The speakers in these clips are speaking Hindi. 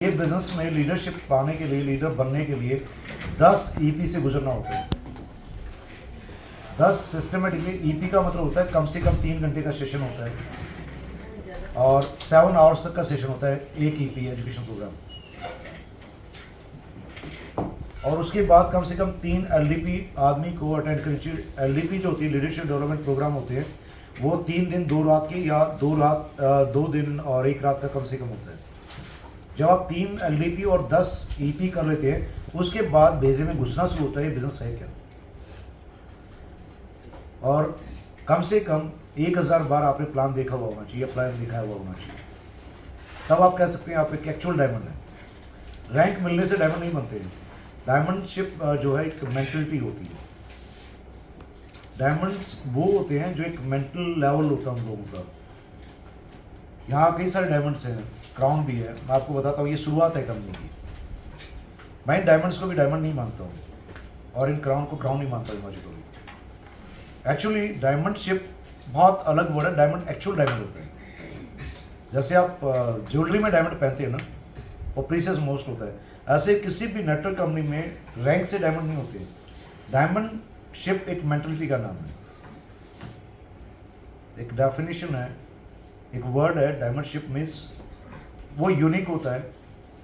ये बिजनेस में लीडरशिप पाने के लिए, लीडर बनने के लिए 10 ईपी से गुजरना होता है। 10 सिस्टमेटिकली, ईपी का मतलब होता है कम से कम 3 घंटे का सेशन होता है और 7 आवर्स तक का सेशन होता है एक ईपी एजुकेशन प्रोग्राम। और उसके बाद कम से कम 3 एलडीपी आदमी को अटेंड करनी चाहिए। एलडीपी जो होती है, लीडरशिप डेवलपमेंट प्रोग्राम होते हैं, वो 3 दिन 2 रात के या 2 दिन और 1 रात का कम से कम होता है। जब आप 3 एलडीपी और 10 ईपी कर लेते हैं, उसके बाद भेजे में घुसना शुरू होता है बिजनेस है क्या। और कम से कम 1000 बार आपने प्लान देखा हुआ होना चाहिए, प्लान दिखाया हुआ होना चाहिए, तब आप कह सकते हैं आप एक एक्चुअल डायमंड है। रैंक मिलने से डायमंड नहीं बनते हैं। डायमंडशिप जो है एक मेंटलिटी होती है। डायमंड्स वो होते हैं जो एक मेंटल लेवल होता है उन लोगों का। यहाँ कई सारे डायमंड्स हैं, क्राउन भी है। मैं आपको बताता हूँ, ये शुरुआत है कंपनी की। मैं इन डायमंड्स को भी डायमंड नहीं मानता हूँ और इन क्राउन को क्राउन नहीं मानता लॉजिकली। एक्चुअली डायमंडशिप बहुत अलग वर्ड है। डायमंड एक्चुअल डायमंड होते हैं। जैसे आप ज्वेलरी में डायमंड पहनते हैं ना, वो प्रीशियस मोस्ट होता है। ऐसे किसी भी नेटवर्क कंपनी में रैंक से डायमंड नहीं होते। डायमंडशिप एक मेंटलिटी का नाम है, एक डेफिनेशन है, एक वर्ड है। डायमंडशिप मीन्स वो यूनिक होता है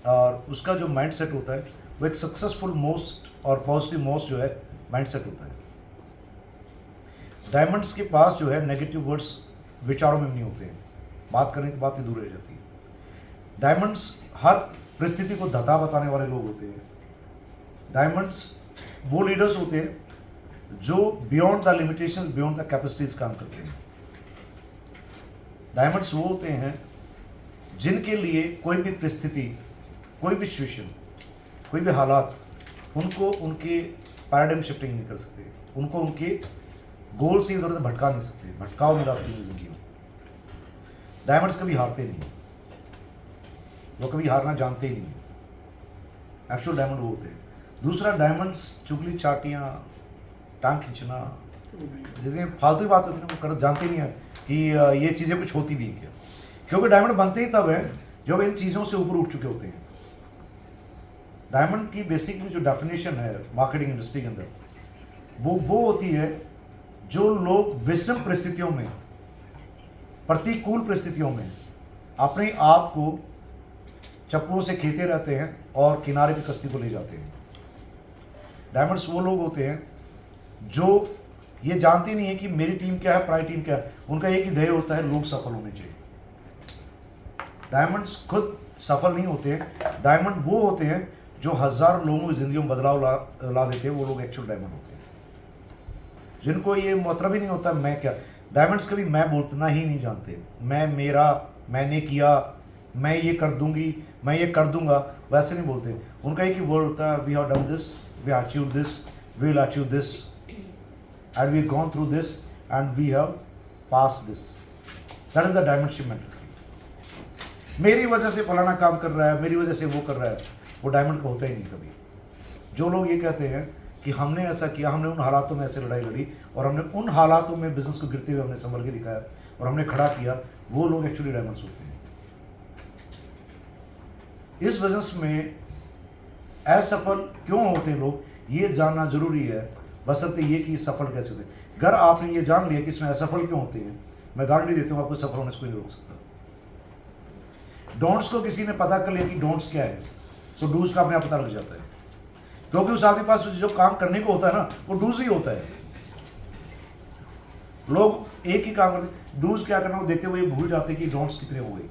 और उसका जो माइंड सेट होता है वो एक सक्सेसफुल मोस्ट और पॉजिटिव मोस्ट जो है माइंड सेट होता है। डायमंड्स के पास जो है नेगेटिव वर्ड्स विचारों में नहीं होते हैं। बात करने की बात ही दूर रह जाती है। डायमंड्स हर परिस्थिति को धता बताने वाले लोग होते हैं। डायमंड्स वो लीडर्स होते हैं जो beyond the limitation, beyond the capacities काम करते हैं। डायमंड्स वो होते हैं जिनके लिए कोई भी परिस्थिति, कोई भी सिचुएशन, कोई भी हालात उनको उनके पैराडाइम शिफ्टिंग नहीं कर सकते, उनको उनके गोल से इधर उधर भटका नहीं सकते। भटकाव नहीं डालती जिंदगी में। डायमंड्स कभी हारते नहीं, वो कभी हारना जानते ही नहीं। एक्चुअल डायमंड वो होते हैं। दूसरा, डायमंड्स चुगली चाटियाँ, टांग खींचना, जितनी फालतू बात होती है वो कर जानते नहीं है कि ये चीज़ें कुछ होती भी हैं क्या। क्योंकि डायमंड बनते ही तब है जब इन चीज़ों से ऊपर उठ चुके होते हैं। डायमंड की बेसिकली जो डेफिनेशन है मार्केटिंग इंडस्ट्री के अंदर, वो होती है जो लोग विषम परिस्थितियों में, प्रतिकूल परिस्थितियों में अपने आप को चप्पलों से खींचते रहते हैं और किनारे की कश्ती को ले जाते हैं। डायमंड्स वो लोग होते हैं जो ये जानते नहीं है कि मेरी टीम क्या है, पराई टीम क्या है। उनका एक ही ध्येय होता है, लोग सफल होने चाहिए। डायमंड्स खुद सफल नहीं होते हैं। डायमंड वो होते हैं जो 1000 लोगों की जिंदगी में बदलाव ला देते हैं। वो लोग एक्चुअल डायमंड होते हैं, जिनको ये मतलब ही नहीं होता मैं क्या। डायमंड्स कभी मैं बोलना ही नहीं जानते। मैं, मेरा, मैंने किया, मैं ये कर दूंगी, मैं ये कर दूंगा, वैसे नहीं बोलते। उनका एक ही वर्ड होता है, we have done this, we achieve this, we will achieve this, and we have gone through this and we have passed this. That is the diamondship mentality. मेरी वजह से फलाना काम कर रहा है, मेरी वजह से वो कर रहा है, वो डायमंड का होता ही नहीं कभी। जो लोग ये कहते हैं कि हमने ऐसा किया, हमने उन हालातों में ऐसे लड़ाई लड़ी और हमने उन हालातों में बिजनेस को गिरते हुए हमने संभल के दिखाया और हमने खड़ा किया, वो लोग एक्चुअली डायमंड्स होते हैं। इस बिजनेस में असफल क्यों होते हैं लोग, ये जानना जरूरी है। बशर्ते ये कि सफल कैसे होते हैं। अगर आपने ये जान लिया कि इसमें असफल क्यों होते हैं, मैं गारंटी देता हूँ आपको सफल होने से कोई नहीं रोक सकता। डोंट्स को किसी ने पता कर लिया कि डोंट्स क्या है, तो डूज का अपने आप पता लग जाता है। क्योंकि उस आदमी के पास जो काम करने को होता है ना, वो डूज ही होता है। लोग एक ही काम करते, डूज क्या करना वो देखते हुए भूल जाते हैं कि डोंट्स कितने हो गए।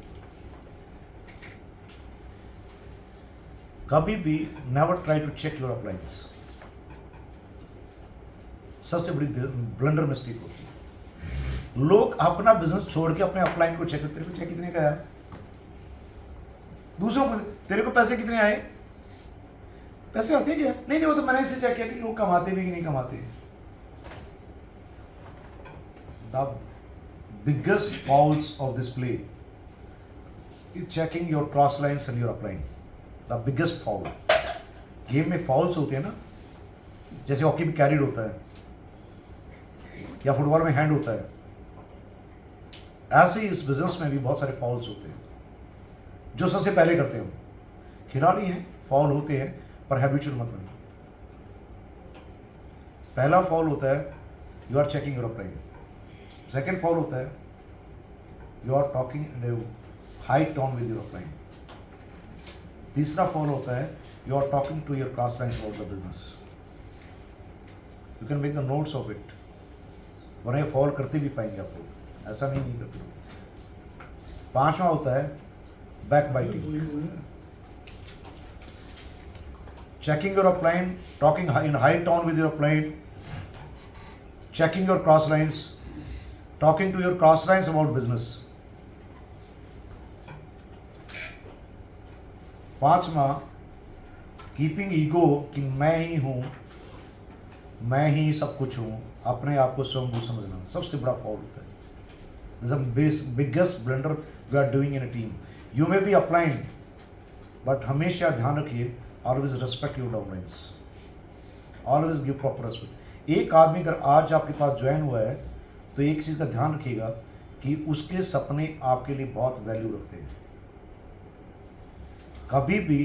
कभी भी never try to check your appliance. सबसे बड़ी ब्लंडर मिस्टेक होती है। लोग अपना बिजनेस छोड़ के अपने अपलाइन को चेक करते हैं, चेक कितने का है, दूसरों को तेरे को पैसे कितने आए, पैसे आते क्या, नहीं वो तो मैंने इससे चेक किया कि लोग कमाते भी कि नहीं कमाते। The biggest falls of this play is checking your cross lines and your upline. The biggest fall. Game में फॉल्स होते हैं ना, जैसे हॉकी में कैरिड होता है या फुटबॉल में हैंड होता है, ऐसे ही इस बिजनेस में भी बहुत सारे फॉल्स होते हैं जो सबसे पहले करते हैं। खिलाड़ी हैं, फॉल होते हैं, पर हैबिचुअल मत बनो। पहला फॉल होता है you are checking your upline. Second fall होता है you are talking in high tone with your upline. तीसरा फॉल होता है you are talking to your cross lines about the business. You can make the notes of it, वरना ये फॉल करते भी पाएंगे आप लोग, ऐसा नहीं करते लोग। पांचवा होता है back biting, checking your upline, talking in high tone with your upline, checking your cross lines, talking to your cross lines about business. पांचवा, कीपिंग ईगो कि मैं ही हूं, मैं ही सब कुछ हूं, अपने आप को स्वयं समझना सबसे बड़ा फॉल होता है। This is the biggest blunder we are doing in a team. You may be upline, but हमेशा ध्यान रखिए, always respect your downlines, always give proper respect। एक आदमी अगर आज आपके पास ज्वाइन हुआ है तो एक चीज़ का ध्यान रखिएगा कि उसके सपने आपके लिए बहुत वैल्यू रखते हैं। कभी भी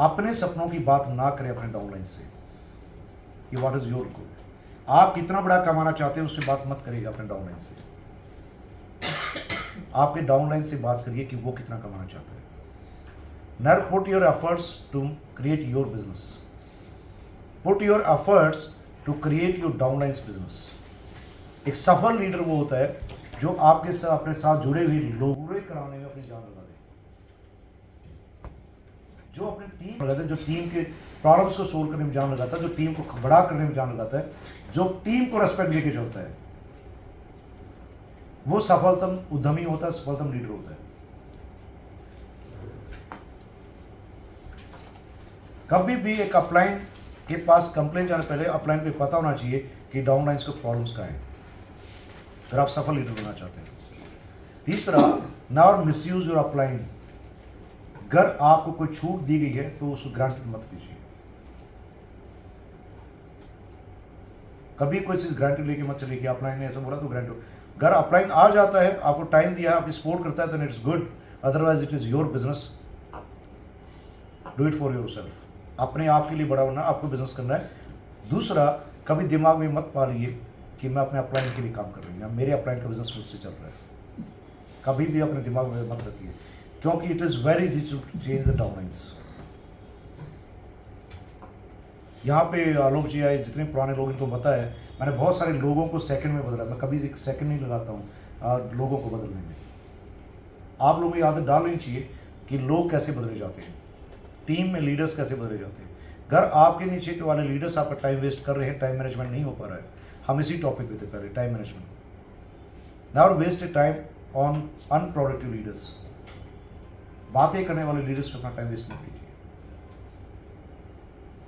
अपने सपनों की बात ना करें अपने डाउनलाइन से कि व्हाट इज योर गोल। आप कितना बड़ा कमाना चाहते हैं उससे बात मत करिएगा अपने डाउनलाइन से, आपके डाउनलाइन से बात करिए कि वो कितना कमाना चाहता है। Never put your efforts to create your business. Put your efforts to create your downline's business. एक सफल लीडर वो होता है जो आपके साथ अपने साथ जुड़े हुए लोगों को कराने में अपनी जान लगा दे, जो अपने टीम लगाता है, जो टीम के प्रॉब्लम्स को सोल्व करने में जान लगाता है, जो टीम को बड़ा करने में जान लगाता है, जो टीम को रेस्पेक्ट देके चलता है, वो सफलतम उद्यमी होता है, सफलतम लीडर होता है। कभी भी एक अपलाइन के पास कंप्लेंट जाने पहले अपलाइन को पता होना चाहिए कि डाउनलाइंस को प्रॉब्लम्स का है, अगर आप सफल लीडर बनना चाहते हैं। तीसरा, नेवर मिसयूज योर अपलाइन। अगर आपको कोई छूट दी गई है तो उसको ग्रांटेड मत कीजिए। कभी कोई चीज ग्रांटेड लेके मत चलिए कि अपलाइन ने ऐसा बोला तो ग्रांटेड। अगर अपलाइन आ जाता है, आपको टाइम दिया है, आपकी सपोर्ट करता है, तो it's good, otherwise it is your business, do it for your self. अपने आप के लिए बड़ा होना, आपको बिजनेस करना है। दूसरा, कभी दिमाग में मत पालिए कि मैं अपने अपलाइन के लिए काम कर रही हूँ या मेरे अपलाइन का बिजनेस मुझसे चल रहा है। कभी भी अपने दिमाग में मत रखिए, क्योंकि it is very easy to change the downlines. यहाँ पे आलोक जी आए, जितने पुराने लोग इनको पता है, मैंने बहुत सारे लोगों को सेकंड में बदला। मैं कभी एक सेकंड नहीं लगाता हूँ लोगों को बदलने में। आप लोगों को आदत डालनी चाहिए कि लोग कैसे बदले जाते हैं, टीम में लीडर्स कैसे बदले जाते हैं। अगर आपके नीचे के वाले लीडर्स आपका टाइम वेस्ट कर रहे हैं, टाइम मैनेजमेंट नहीं हो पा रहा है, हम इसी टॉपिक पे थे पहले, time management. Now waste a time on unproductive leaders. बातें करने वाले लीडर्स पे अपना टाइम वेस्ट मत कीजिए।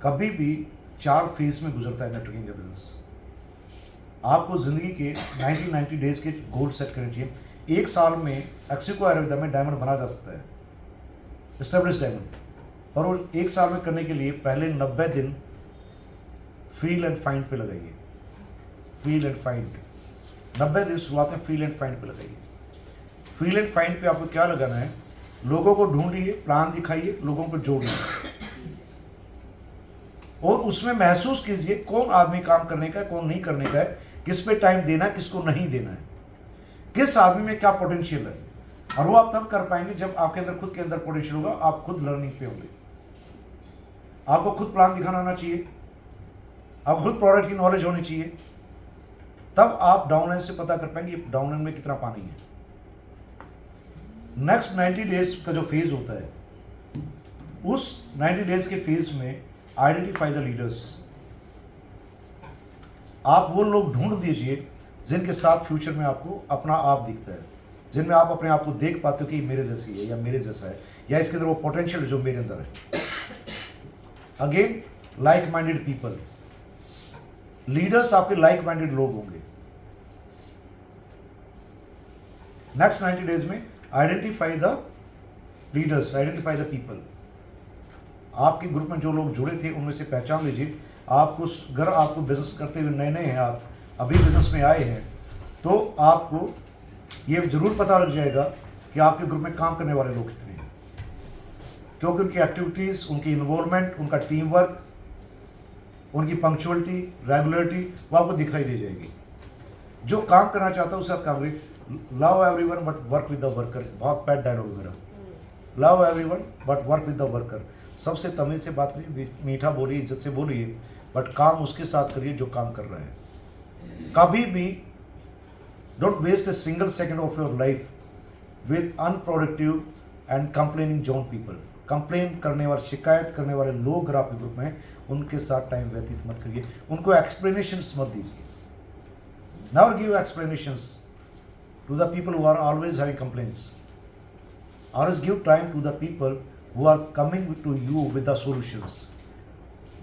कभी भी 4 फेज में गुजरता है नेटवर्किंग का बिजनेस। आपको जिंदगी के 90 डेज के गोल सेट करने चाहिए। 1 साल में एक्सिको आयुर्वेदा में डायमंड बना जा सकता है, एस्टेब्लिश डायमंड, और वो 1 साल में करने के लिए पहले 90 दिन फील एंड फाइंड पे लगाइए। फील एंड फाइंड 90 दिन शुरुआत में फील एंड फाइंड पे लगाइए। फील एंड फाइंड पे आपको क्या लगाना है, लोगों को ढूंढिए, प्लान दिखाइए, लोगों को जोड़िए और उसमें महसूस कीजिए कौन आदमी काम करने का है, कौन नहीं करने का है, किस पे टाइम देना है, किसको नहीं देना है, किस आदमी में क्या पोटेंशियल है। और वो आप तब कर पाएंगे जब आपके अंदर खुद के अंदर पोटेंशियल होगा, आप खुद लर्निंग पे होंगे। आपको खुद प्लान दिखाना आना चाहिए, आपको खुद प्रोडक्ट की नॉलेज होनी चाहिए, तब आप डाउनलाइन से पता कर पाएंगे डाउनलाइन में कितना पानी है। नेक्स्ट 90 डेज का जो फेज होता है, उस 90 डेज के फेज में आइडेंटिफाई द लीडर्स। आप वो लोग ढूंढ दीजिए जिनके साथ फ्यूचर में आपको अपना आप दिखता है, जिनमें आप अपने आप को देख पाते हो कि मेरे जैसी है या मेरे जैसा है या इसके अंदर वो पोटेंशियल है जो मेरे अंदर है। Again, like minded people, leaders आपके लाइक माइंडेड लोग होंगे। नेक्स्ट 90 डेज में identify the leaders, identify the people. आपके ग्रुप में जो लोग जुड़े थे उनमें से पहचान लीजिए। आपको अगर आपको बिजनेस करते हुए नए नए हैं, आप अभी बिजनेस में आए हैं, तो आपको ये जरूर पता लग जाएगा कि आपके ग्रुप में काम करने वाले लोग कितने हैं। क्योंकि उनकी एक्टिविटीज़, उनकी इन्वॉल्वमेंट, उनका टीम वर्क, उनकी पंक्चुअलिटी, रेगुलरिटी वो आपको दिखाई दे जाएगी। जो काम करना चाहता है उसके साथ काम करिए। Love everyone but work with the worker, बहुत पैट डायलॉग मेरा। Love everyone but work with the worker. सबसे तमीज से बात करिए, मीठा बोलिए, इज्जत से बोलिए, बट काम उसके साथ करिए जो काम कर रहा है। कभी भी don't waste a single second of your life with unproductive and complaining zone people. Complain करने वाले, शिकायत करने वाले लोग अगर आपके ग्रुप में हैं, उनके साथ टाइम व्यतीत मत करिए, उनको एक्सप्लेनेशंस मत दीजिए। Never give explanations to the people who are always having complaints. Always give time to the people who are coming to you with the solutions.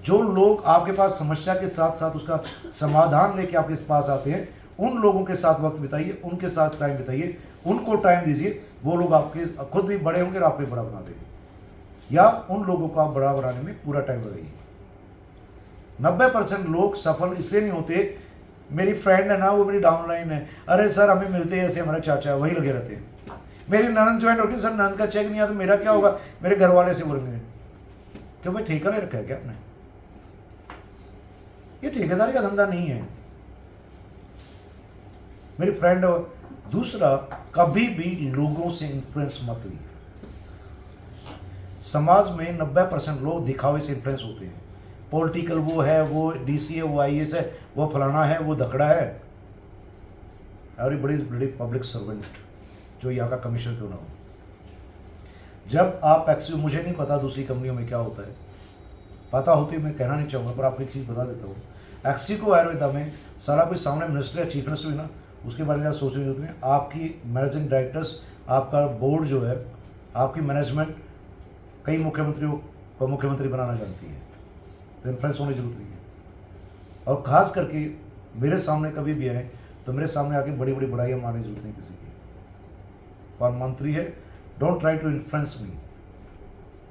जो लोग आपके पास समस्या के साथ साथ उसका समाधान लेके आपके पास आते हैं, उन लोगों के साथ वक्त बिताइए, उनके साथ टाइम बिताइए, उनको टाइम दीजिए। वो लोग आपके खुद भी बड़े होंगे और आपको बड़ा बना देंगे, या उन लोगों को आप बड़ा बनाने में पूरा टाइम लगाइए। 90% लोग सफल इसलिए नहीं होते, मेरी फ्रेंड है ना, वो मेरी डाउनलाइन है, अरे सर हमें मिलते हैं ऐसे, हमारे चाचा वही लगे रहते हैं। मेरी ननद ज्वाइन होगी, सर ननद का चेक नहीं आता, मेरा क्या होगा, मेरे घर वाले से बोलेंगे। क्यों भाई, ठेका ले रखा है क्या आपने? ये ठेकेदारी का धंधा नहीं है मेरी फ्रेंड। दूसरा, कभी भी लोगों से इन्फ्लुएंस मत हुई। समाज में 90% लोग दिखावे से इन्फ्लुएंस होते हैं। पॉलिटिकल वो है, वो डीसी है, वो आईएएस है, वो फलाना है, वो धकड़ा है। एवरी बड़ी बड़ी पब्लिक सर्वेंट, जो यहाँ का कमिश्नर क्यों ना हो। जब आप एक्चुअली, मुझे नहीं पता दूसरी कंपनियों में क्या होता है, पता होती मैं कहना नहीं चाहूँगा, पर आपको एक चीज़ बता देता हूँ। एक्सिको आयुर्वेदा में सारा कोई सामने मिनिस्टर या चीफ मिनिस्टर हुई ना, उसके बारे में सोचने की जरूरत नहीं। आपकी मैनेजिंग डायरेक्टर्स, आपका बोर्ड जो है, आपकी मैनेजमेंट कई मुख्यमंत्रियों को मुख्यमंत्री बनाना जानती है, तो इन्फ्लुएंस होने की जरूरत नहीं है। और खास करके मेरे सामने कभी भी आए तो मेरे सामने आके बड़ी बड़ी बड़ाइयाँ मारने की जरूरत नहीं किसी की। और मंत्री है, डोंट ट्राई टू इन्फ्लुएंस मी,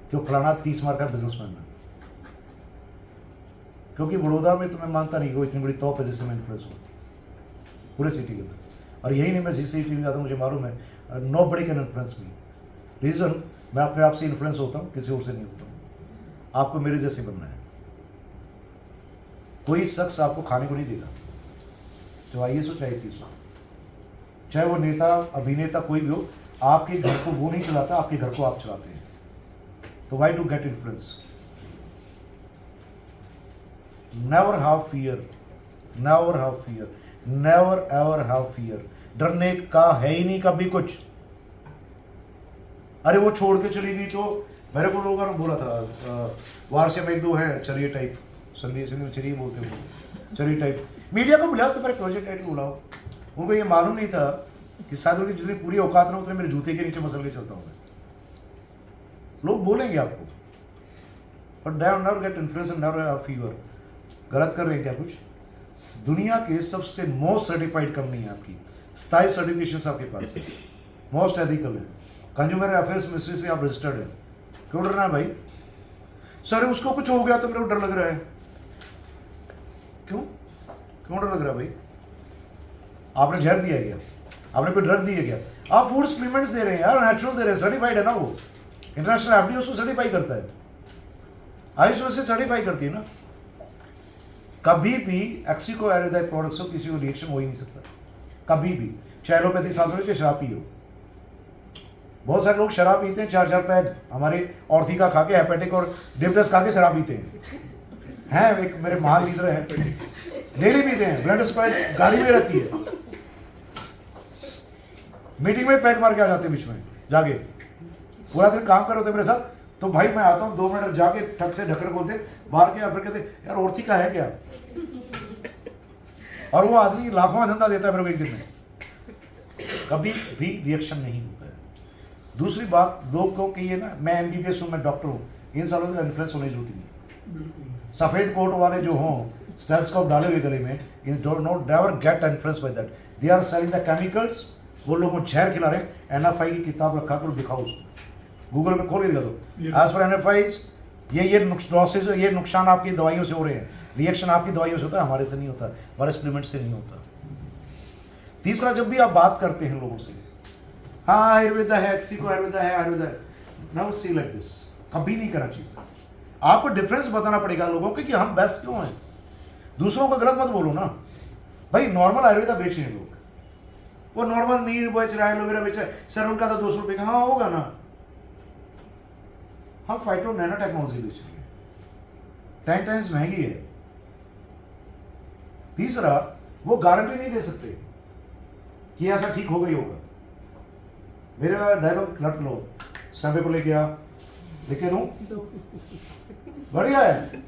क्यों फलाना 30 मार्क का बिजनेसमैन है। क्योंकि बड़ौदा में तो मैं मानता नहीं कि वो इतनी बड़ी तौप है जिससे मैं इन्फ्लुएंस हूँ पूरे सिटी के अंदर। और यही नहीं, मैं जिस सिटी में जाता हूँ मुझे मालूम है, नो बड़ी कैन इन्फ्लुएंस मी। रीज़न, मैं अपने आप से इन्फ्लुएंस होता हूँ, किसी और से नहीं होता हूँ। आपको मेरे जैसे बनना है। कोई शख्स आपको खाने को नहीं देगा, चाहे आईएएस हो चाहे आईपीएस हो, चाहे वो नेता अभिनेता कोई भी हो। आपके घर को वो नहीं चलाता, आपके घर को आप चलाते हैं। तो why to get influence? Never have fear, never have fear, never ever have fear. डरने का है ही नहीं कभी कुछ। अरे वो छोड़ के चली गई तो मेरे को लोगों ने बोला था, वारसे में एक दो है चरिए टाइप, संदीप सिंह चरिए बोलते हैं, चरिए टाइप। मीडिया को बुलाओ, तुम्हारे प्रोजेक्ट टाइप को बुलाओ। उनको ये मालूम नहीं था कि शायद उनकी जितनी पूरी औकात ना उतने मेरे जूते के नीचे मसल के चलता हूँ मैं। लोग बोलेंगे आपको, पर never get influence and never have fever. गलत कर रहे हैं क्या कुछ? दुनिया के सबसे मोस्ट सर्टिफाइड कंपनी है आपकी, 27 सर्टिफिकेशन आपके पास, मोस्ट एथिकल है, कंज्यूमर अफेयर्स मिनिस्ट्री से आप रजिस्टर्ड है। क्यों डरना है भाई? सर उसको कुछ हो गया तो मेरे को डर लग रहा है। क्यों क्यों डर लग रहा है भाई? आपने जहर दिया क्या? आपने कोई ड्रग दिया क्या? आप फूड सप्लीमेंट्स दे रहे हैं यार, नेचुरल दे रहे हैं, सर्टिफाइड है ना, वो इंटरनेशनल एफडीओ उसको सर्टिफाई करता है, आयुष से सर्टिफाई करती है ना। कभी भी एक्सिको आयुर्वेदा प्रोडक्ट्स हो किसी को रिएक्शन हो ही नहीं सकता कभी भी, चाहे एलोपैथी साथ हो चाहे शराब पी हो। बहुत सारे लोग शराब पीते हैं 4-4 पैक, हमारे ऑर्थी का खा के, हेपेटिक और डिप्टस खा के शराब पीते हैं। एक मेरे महान लीडर हैं, डेली पीते हैं, ब्लड स्प्रेड गाड़ी में रहती है, मीटिंग में पैक मार के आ जाते हैं बीच में जाके, पूरा दिन काम कर रहे होते मेरे साथ। तो भाई मैं आता हूँ 2 मिनट जाके ठक से ढक्कन खोलते बाहर के, फिर कहते यार औरती का है क्या, और वो आदमी लाखों में धंधा देता है मेरे को एक दिन में, कभी भी रिएक्शन नहीं होता है। दूसरी बात, लोग को कि ये ना मैं एमबीबीएस हूँ, मैं डॉक्टर हूँ, इन सालों का इन्फ्लुएंस होने की जरूरत नहीं। सफेद कोट वाले जो हों, स्टेथोस्कोप डाले हुए गले में, never get influence by that. They are selling the chemicals, वो लोगों को जहर खिला रहे हैं। एनएफआई की किताब रखा करो, दिखाओ उसको, गूगल पे खोल के दिखा दो। एज पर एनएफआई ये लॉसेज, ये नुकसान आपकी दवाइयों से हो रहे हैं, रिएक्शन आपकी दवाइयों से होता है, हमारे से नहीं होता, हमारे सप्लीमेंट से नहीं होता। तीसरा, जब भी आप बात करते हैं लोगों से, हाँ आयुर्वेदा है, एक्सिको आयुर्वेदा है, आयुर्वेदा है, नाउ सी लाइक दिस, कभी नहीं करना चाहिए। आपको डिफरेंस बताना पड़ेगा लोगों को कि हम बेस्ट क्यों हैं। दूसरों को गलत मत बोलो ना भाई। नॉर्मल आयुर्वेदा बेच रहे हैं लोग, वो नॉर्मल नीर बेच रहा है, एलोवेरा बेच रहा है, सर उनका तो 200 रुपये का, हाँ होगा ना। हम फाइटो नैनो टेक्नोलॉजी बेच रहे हैं, 10 टाइम्स महंगी है। तीसरा, वो गारंटी नहीं दे सकते कि ऐसा ठीक होगा ही होगा। मेरा डायलॉग रट लो, स्टैंड पे लेके आ, लिखे दूं, बढ़िया है,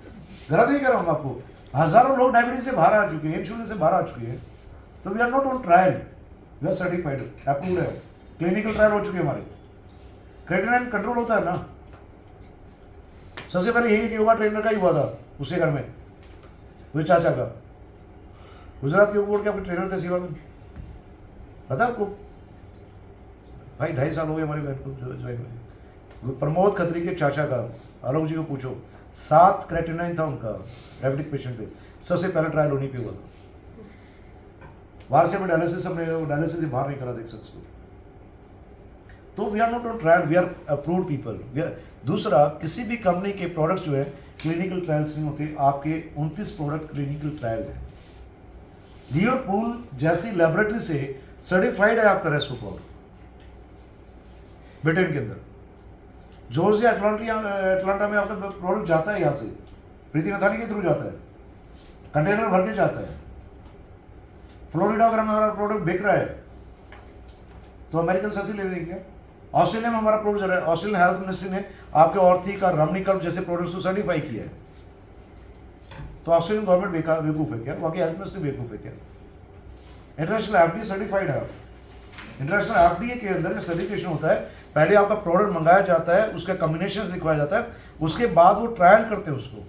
गलत नहीं कर रहा हूं आपको। हजारों लोग डायबिटीज से बाहर आ चुके हैं, इंश्योरेंस से बाहर आ चुके हैं। तो we are not on trial, we are certified, approved है, क्लिनिकल ट्रायल हो चुके हैं हमारे। क्रेटिनाइन कंट्रोल होता है ना। सबसे पहले यही योगा ट्रेनर का ही हुआ था उसके घर में, मुझे चाचा का, गुजरात योग बोर्ड के आपके ट्रेनर थे सेवा में, पता आपको भाई। 2.5 साल हो गए हमारी बहन को ज्वाइन हुए। प्रमोद खत्री के चाचा का, आलोक जी को पूछो, 7 क्रेटिनाइन था उनका, डायबिटिक पेशेंट थे। सबसे पहला ट्रायल उन्हीं पे हुआ था। बाहर से हमें डायलिसिस, हमने डायलिसिस से बाहर नहीं करा, देख सकते। तो we are not on trial, we are approved people. दूसरा, किसी भी कंपनी के प्रोडक्ट्स जो है क्लिनिकल ट्रायल्स नहीं होते। आपके 29 प्रोडक्ट क्लिनिकल ट्रायल है। लियोपूल जैसी लेबोरेटरी से सर्टिफाइड है आपका रेस्टोपोल ब्रिटेन के अंदर। जॉर्जिया अटलांटा में आपका प्रोडक्ट जाता है यहाँ से, प्रीति नथानी के थ्रू जाता है, कंटेनर भर के जाता है। फ्लोरिडा अगर हमारा प्रोडक्ट बिक रहा है तो अमेरिकन ऐसे ले देंगे क्या? ऑस्ट्रेलिया में हमारा प्रोडक्ट जा रहा है, ऑस्ट्रेलियन हेल्थ मिनिस्ट्री ने आपके ऑर्थी का रमनिकल जैसे प्रोडक्ट्स को सर्टिफाई किया है। तो ऑस्ट्रेलियन गवर्नमेंट बेवकूफ है क्या? वहाँ की हेल्थ मिनिस्ट्री बेवकूफ है क्या? इंटरनेशनल एफडीए सर्टिफाइड है। इंटरनेशनल एफडीए के अंदर जो सर्टिफिकेशन होता है, पहले आपका प्रोडक्ट मंगाया जाता है, उसका कॉम्बिनेशन लिखवाया जाता है, उसके बाद वो ट्रायल करते हैं उसको।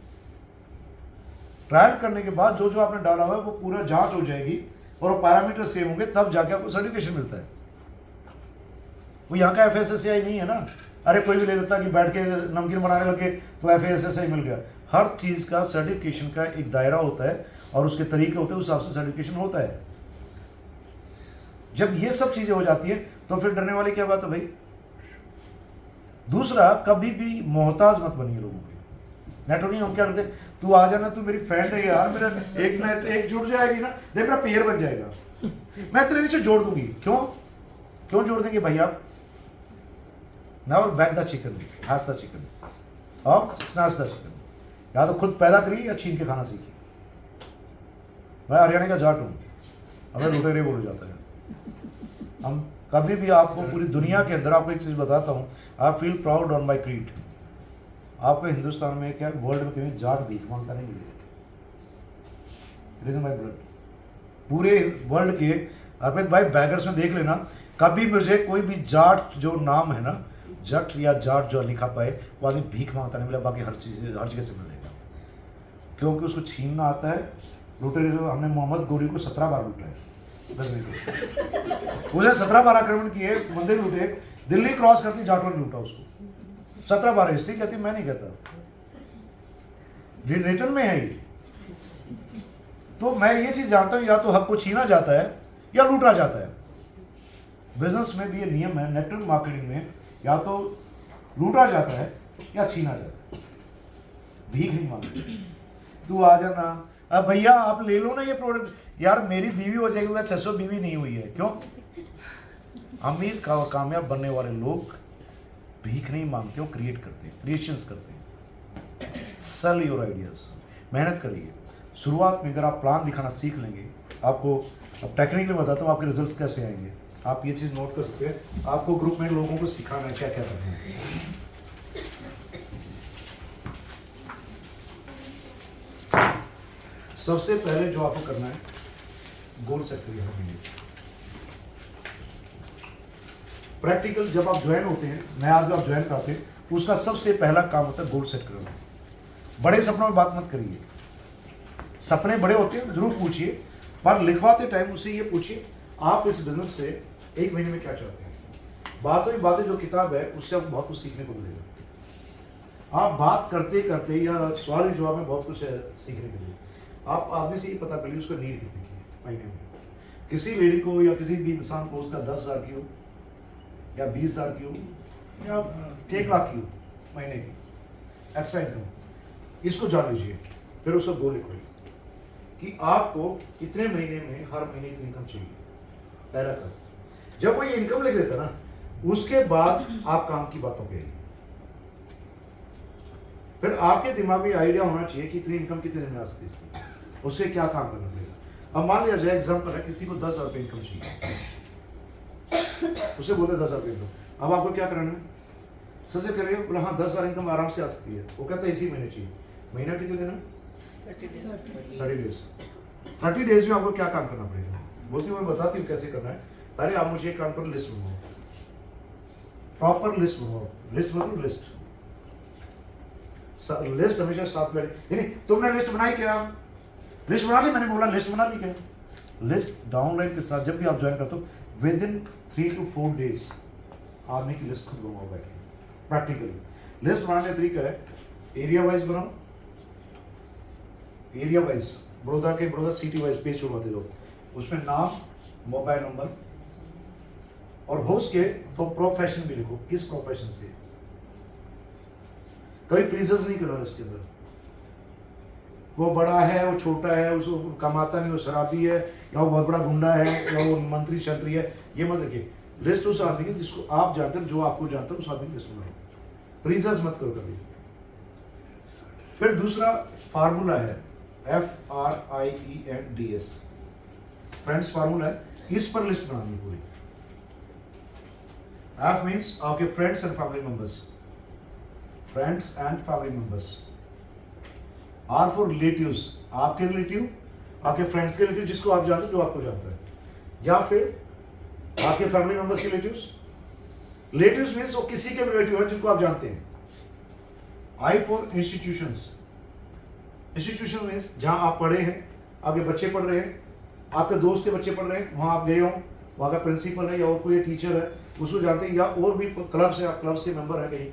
ट्रायल करने के बाद जो जो आपने डाला हुआ है वो पूरा जांच हो जाएगी और वो पैरामीटर सेम होंगे, तब जाके आपको सर्टिफिकेशन मिलता है। वो यहाँ का FSSAI नहीं है ना, अरे कोई भी ले लेता कि बैठ के नमकीन बनाने लगे तो FSSAI मिल गया। हर चीज़ का सर्टिफिकेशन का एक दायरा होता है और उसके तरीके होते हैं, उस हिसाब से सर्टिफिकेशन होता है। जब ये सब चीज़ें हो जाती है तो फिर डरने वाली क्या बात है भाई। दूसरा, कभी भी मोहताज मत बनिए लोगों के। नेटवर्किंग हम क्या करते हैं, तू आ जाना, तू मेरी फ्रेंड है यार, मेरा एक जुड़ जाएगी ना, देख मेरा पेयर बन जाएगा, मैं तेरे नीचे जोड़ दूंगी। क्यों जोड़ देंगे भाई आप? Now back the chicken, has the chicken और स्नैच द चिकन। या तो खुद पैदा करिए या छीन के खाना सीखिए। मैं हरियाणा का जाट हूँ, हमें लुटेरे बोला जाता है। हम कभी भी आपको पूरी दुनिया के अंदर आपको एक चीज़ बताता हूँ, I feel proud on my creed. आपको हिंदुस्तान में क्या, वर्ल्ड में कहीं जाट भीख मांगता नहीं मिलेगा। It is my blood. पूरे वर्ल्ड के अर्पित भाई बैगर्स में देख लेना, कभी मुझे कोई भी जाट जो नाम है ना, जट या जाट जो लिखा पाए, वो आदमी भीख मांगता नहीं मिला। बाकी हर चीज़ हर जगह से मिलेगा, क्योंकि उसको छीनना आता है। लुटेरे जो हमने मोहम्मद गोरी को 17 बार लूटा है, उसे 17 बार आक्रमण किए, मंदिर लूटे, दिल्ली क्रॉस करती जाटों ने लूटा उसको 17 बार। हिस्ट्री कहती, मैं नहीं कहता, रिटर्न में है ये। तो मैं ये चीज जानता हूं, या तो हक को छीना जाता है या लूटा जाता है। बिजनेस में भी ये नियम है, नेटवर्क मार्केटिंग में, या तो लूटा जाता है या छीना जाता है। भीख नहीं मांगते। तू आ जाना, अब भैया आप ले लो ना ये प्रोडक्ट, यार मेरी बीवी हो जाएगी, 600 बीवी नहीं हुई है। क्यों? अमीर का कामयाब बनने वाले लोग भीख नहीं मांगते, वो क्रिएट करते हैं, क्रिएशंस करते हैं। सेल योर आइडियाज, मेहनत करिए। शुरुआत में अगर आप प्लान दिखाना सीख लेंगे, आपको अब टेक्निकली बताता हूँ आपके रिजल्ट्स कैसे आएंगे। आप ये चीज़ नोट कर सकते हैं, आपको ग्रुप में लोगों को सिखाना है क्या क्या करना है। सबसे पहले जो आपको करना है, गोल सेट करिए अपने लिए। प्रैक्टिकल जब आप ज्वाइन होते हैं, नया आप जब ज्वाइन करते हैं, उसका सबसे पहला काम होता है गोल सेट करना। बड़े सपनों में बात मत करिए। सपने बड़े होते हैं जरूर पूछिए, पर लिखवाते टाइम उससे ये पूछिए आप इस बिजनेस से 1 महीने में क्या चाहते हैं। बातों ही बातें जो किताब है उससे आपको बहुत कुछ सीखने को मिलेगा। आप बात करते करते या सवाल जवाब में बहुत कुछ है सीखने के लिए। आप आदमी से ये पता कर लीजिए उसका नीड कितने की है महीने में। किसी लेडी को या किसी भी इंसान को उसका 10,000 की हो या 20,000 की हो या 1 लाख की हो महीने की, एक्स्ट्रा इनकम, इसको जान लीजिए। फिर उसका गोल लिखो कि आपको कितने महीने में हर महीने इतनी इनकम चाहिए, पहला कर। जब वो ये इनकम लिख लेता ना, उसके बाद आप काम की बातों पे आइए। फिर आपके दिमाग में आइडिया होना चाहिए कि इतनी इनकम कितने दिन में आ सकती है इसकी, उससे क्या काम करना पड़ेगा। अब मान लिया जाए एग्जाम्पल है, किसी को 10,000 रुपये इनकम चाहिए, उसे बोलते 10,000 रुपये इनकम। अब आपको क्या कराना है, सबसे करिए बोला हाँ 10,000 इनकम आराम से आ सकती है। वो कहता है इसी महीने चाहिए। महीना कितने दिन है? 30 डेज। 30 डेज में आपको क्या काम करना पड़ेगा? बोलती हूँ मैं बताती हूँ कैसे करना है। पहले आप मुझे एक काम करो, लिस्ट बनाओ, प्रॉपर लिस्ट बनाओ। लिस्ट मतलब लिस्ट हमेशा साथ में। नहीं तुमने लिस्ट बनाई क्या? लिस्ट बना ली, मैंने बोला लिस्ट बना ली क्या? लिस्ट डाउनलाइन के साथ जब भी आप ज्वाइन करते हो, विद इन 3 to 4 डेज आदमी की लिस्ट खुद बनाओ बैठे। प्रैक्टिकली लिस्ट बनाने का तरीका है, एरिया वाइज बनाओ, area wise Baroda city wise page छुड़वाते जाओ। उसमें नाम, मोबाइल नंबर और हो सके तो प्रोफेशन भी लिखो, किस प्रोफेशन से। कभी प्लीजर्स नहीं करना इसके अंदर, वो बड़ा है वो छोटा है, उसको कमाता नहीं, वो शराबी है या वो बहुत बड़ा गुंडा है या वो मंत्री शंत्री है, ये मत रखिए। लिस्ट उस आदमी की जिसको आप जानते हैं, जो आपको जानते हैं, उस आदमी की लिस्ट बनाओ, प्लीजर्स मत करो कभी। फिर दूसरा फार्मूला है FRIENDS, फ्रेंड्स फार्मूला है, इस पर लिस्ट बनानी है पूरी। F मीन्स आपके friends and family members, friends and family members. R for relatives, आपके रिलेटिव, आपके फ्रेंड्स के रिलेटिव जिसको आप जानते हो, जो आपको जानता है, या फिर आपके फैमिली मेंबर्स के रिलेटिव्स। रिलेटिव्स मीन्स वो किसी के रिलेटिव है जिनको आप जानते हैं। I for institutions, institution means जहां आप पढ़े हैं, आपके बच्चे पढ़ रहे हैं, आपके दोस्त के बच्चे पढ़ रहे हैं, वहां आप गए हो, वहां का प्रिंसिपल है या और कोई टीचर है, उसको जानते हैं, या और भी क्लब्स है, आप क्लब्स के मेंबर है कहीं,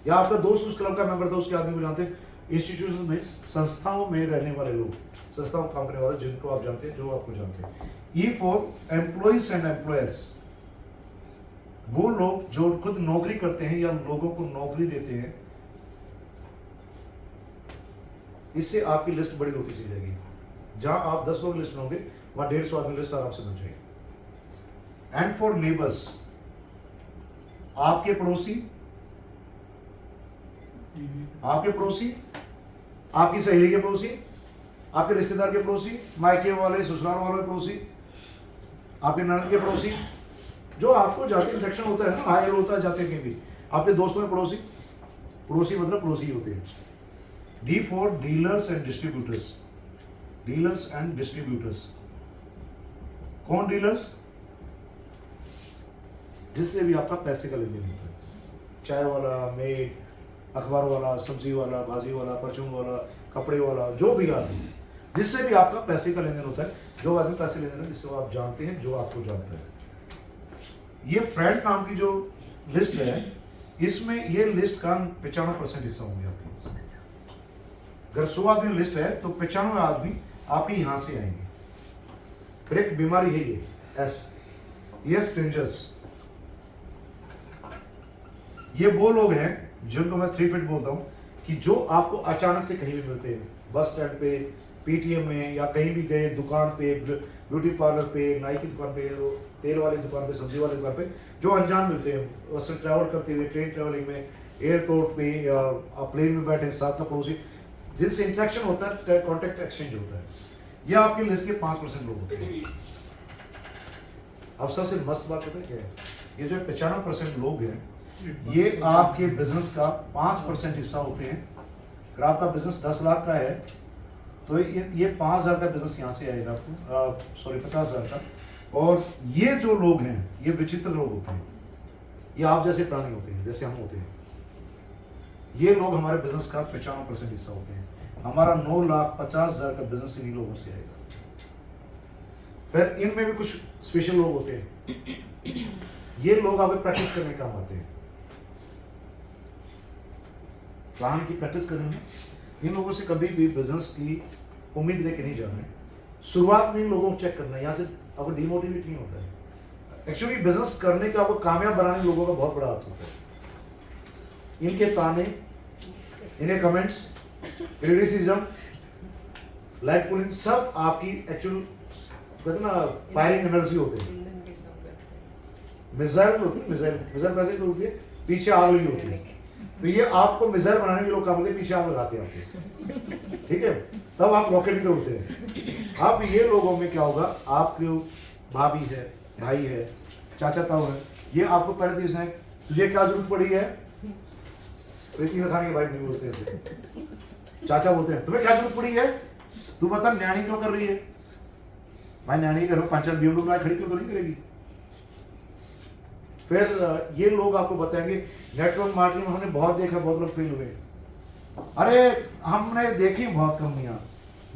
या आपका दोस्त उस क्लब का मेंबर था, उसके आदमी को जानते हैं। इंस्टीट्यूशन में संस्थाओं में रहने वाले लोग, संस्थाओं में काम करने वाले जिनको आप जानते हैं, जो आपको जानते हैं। E for employees and employers, वो लोग जो खुद नौकरी करते हैं या लोगों को नौकरी देते हैं। इससे आपकी लिस्ट बड़ी होती चली जाएगी। जहां आप 10 लोग लिस्ट बनाओगे, वहां 150 आदमी लिस्ट आराम से बन जाएगी। एंड फॉर नेबर्स, आपके पड़ोसी, आपके पड़ोसी, आपकी सहेली के पड़ोसी, आपके रिश्तेदार के पड़ोसी, मायके वाले, ससुराल वाले के पड़ोसी, आपके ननद के पड़ोसी, जो आपको जाते इंफेक्शन होता है ना, हायर होता है जाते कहीं भी, आपके दोस्तों में पड़ोसी, पड़ोसी मतलब पड़ोसी होते हैं। D for dealers and distributors, dealers and distributors. कौन डीलर्स? जिससे भी आपका पैसे का लेन देन होता है, चाय वाला, मेड, अखबार वाला, सब्जी वाला, भाजी वाला, परचून वाला, कपड़े वाला, जो भी आदमी जिससे भी आपका पैसे का लेन देन होता है, जो आदमी पैसे लेन देन जिससे आप जानते हैं, जो आपको जानता है। ये फ्रेंड नाम की जो लिस्ट है, इसमें ये लिस्ट का 95% हिस्सा होंगे आपके। अगर 100 आदमी लिस्ट है तो 95 आदमी आपके यहां से आएंगे। फिर एक बीमारी है ये स्ट्रेंजर्स। ये वो लोग हैं जिनको मैं 3 फीट बोलता हूं, कि जो आपको अचानक से कहीं भी मिलते हैं, बस स्टैंड पे, पीटीएम में, या कहीं भी गए, दुकान पे, ब्यूटी पार्लर पे, नाई की दुकान पे, तेल वाली दुकान पे, सब्जी वाली दुकान पे, जो अनजान मिलते हैं। बस से ट्रैवल करते हुए, ट्रेन ट्रैवलिंग में, एयरपोर्ट पे, या आप प्लेन में बैठे, साथ में पड़ोसी, जिनसे इंटरेक्शन होता है, कॉन्टेक्ट एक्सचेंज होता है। यह आपकी लिस्ट के 5% लोग होते हैं। अब सबसे मस्त बात पता है क्या है? ये जो 95% लोग हैं, ये आपके बिजनेस का 5% हिस्सा होते हैं। अगर आपका बिजनेस 10 लाख का है तो ये 5,000 का बिजनेस यहाँ से आएगा आपको, सॉरी 50,000 का। और ये जो लोग हैं, ये विचित्र लोग होते हैं, ये आप जैसे प्राणी होते हैं, जैसे हम होते हैं। ये लोग हमारे बिजनेस का 95% हिस्सा होते हैं। हमारा 9,50,000 का बिजनेस इन्हीं लोगों से आएगा। फिर इनमें भी कुछ स्पेशल लोग होते हैं। ये लोग आपको प्रैक्टिस करने का काम आते हैं, प्लान की प्रैक्टिस करने में। इन लोगों से कभी भी बिजनेस की उम्मीद लेके नहीं जाना है। शुरुआत में इन लोगों को चेक करना है, यहाँ से आपको डिमोटिवेट नहीं होता है। एक्चुअली बिजनेस करने का, आपको कामयाब बनाने लोगों का बहुत बड़ा हाथ होता है। इनके ताने इन्हें कमेंट्स, क्रिटिसिज्म, लाइक पुलिंग, सब आपकी एक्चुअल कहते ना फायरिंग एनर्जी होते हैं। मिसाइल होती है, मिसाइल कैसे होती है, पीछे आग लगी होती है, तो ये आपको मिसाइल बनाने के लोग काम करते हैं, पीछे आग लगाते हैं आपके, ठीक है, तब आप रॉकेट की तरह उड़ते हैं। अब ये लोगों में क्या होगा, आपके भाभी है, भाई है, चाचा ताऊ है, ये आपको पहले दिन है, तुझे क्या जरूरत पड़ी है, प्रीति खाने के भाई नहीं बोलते हैं, चाचा बोलते हैं तुम्हें क्या जरूरत पड़ी है, तू बता न्याणी क्यों कर रही है, भाई न्याणी करो, 5-4 BMW खड़ी क्यों तो नहीं करेगी। फिर ये लोग आपको बताएंगे नेटवर्क मार्केटिंग में हमने बहुत देखा, बहुत लोग फेल हुए, अरे हमने देखी बहुत कंपनियां,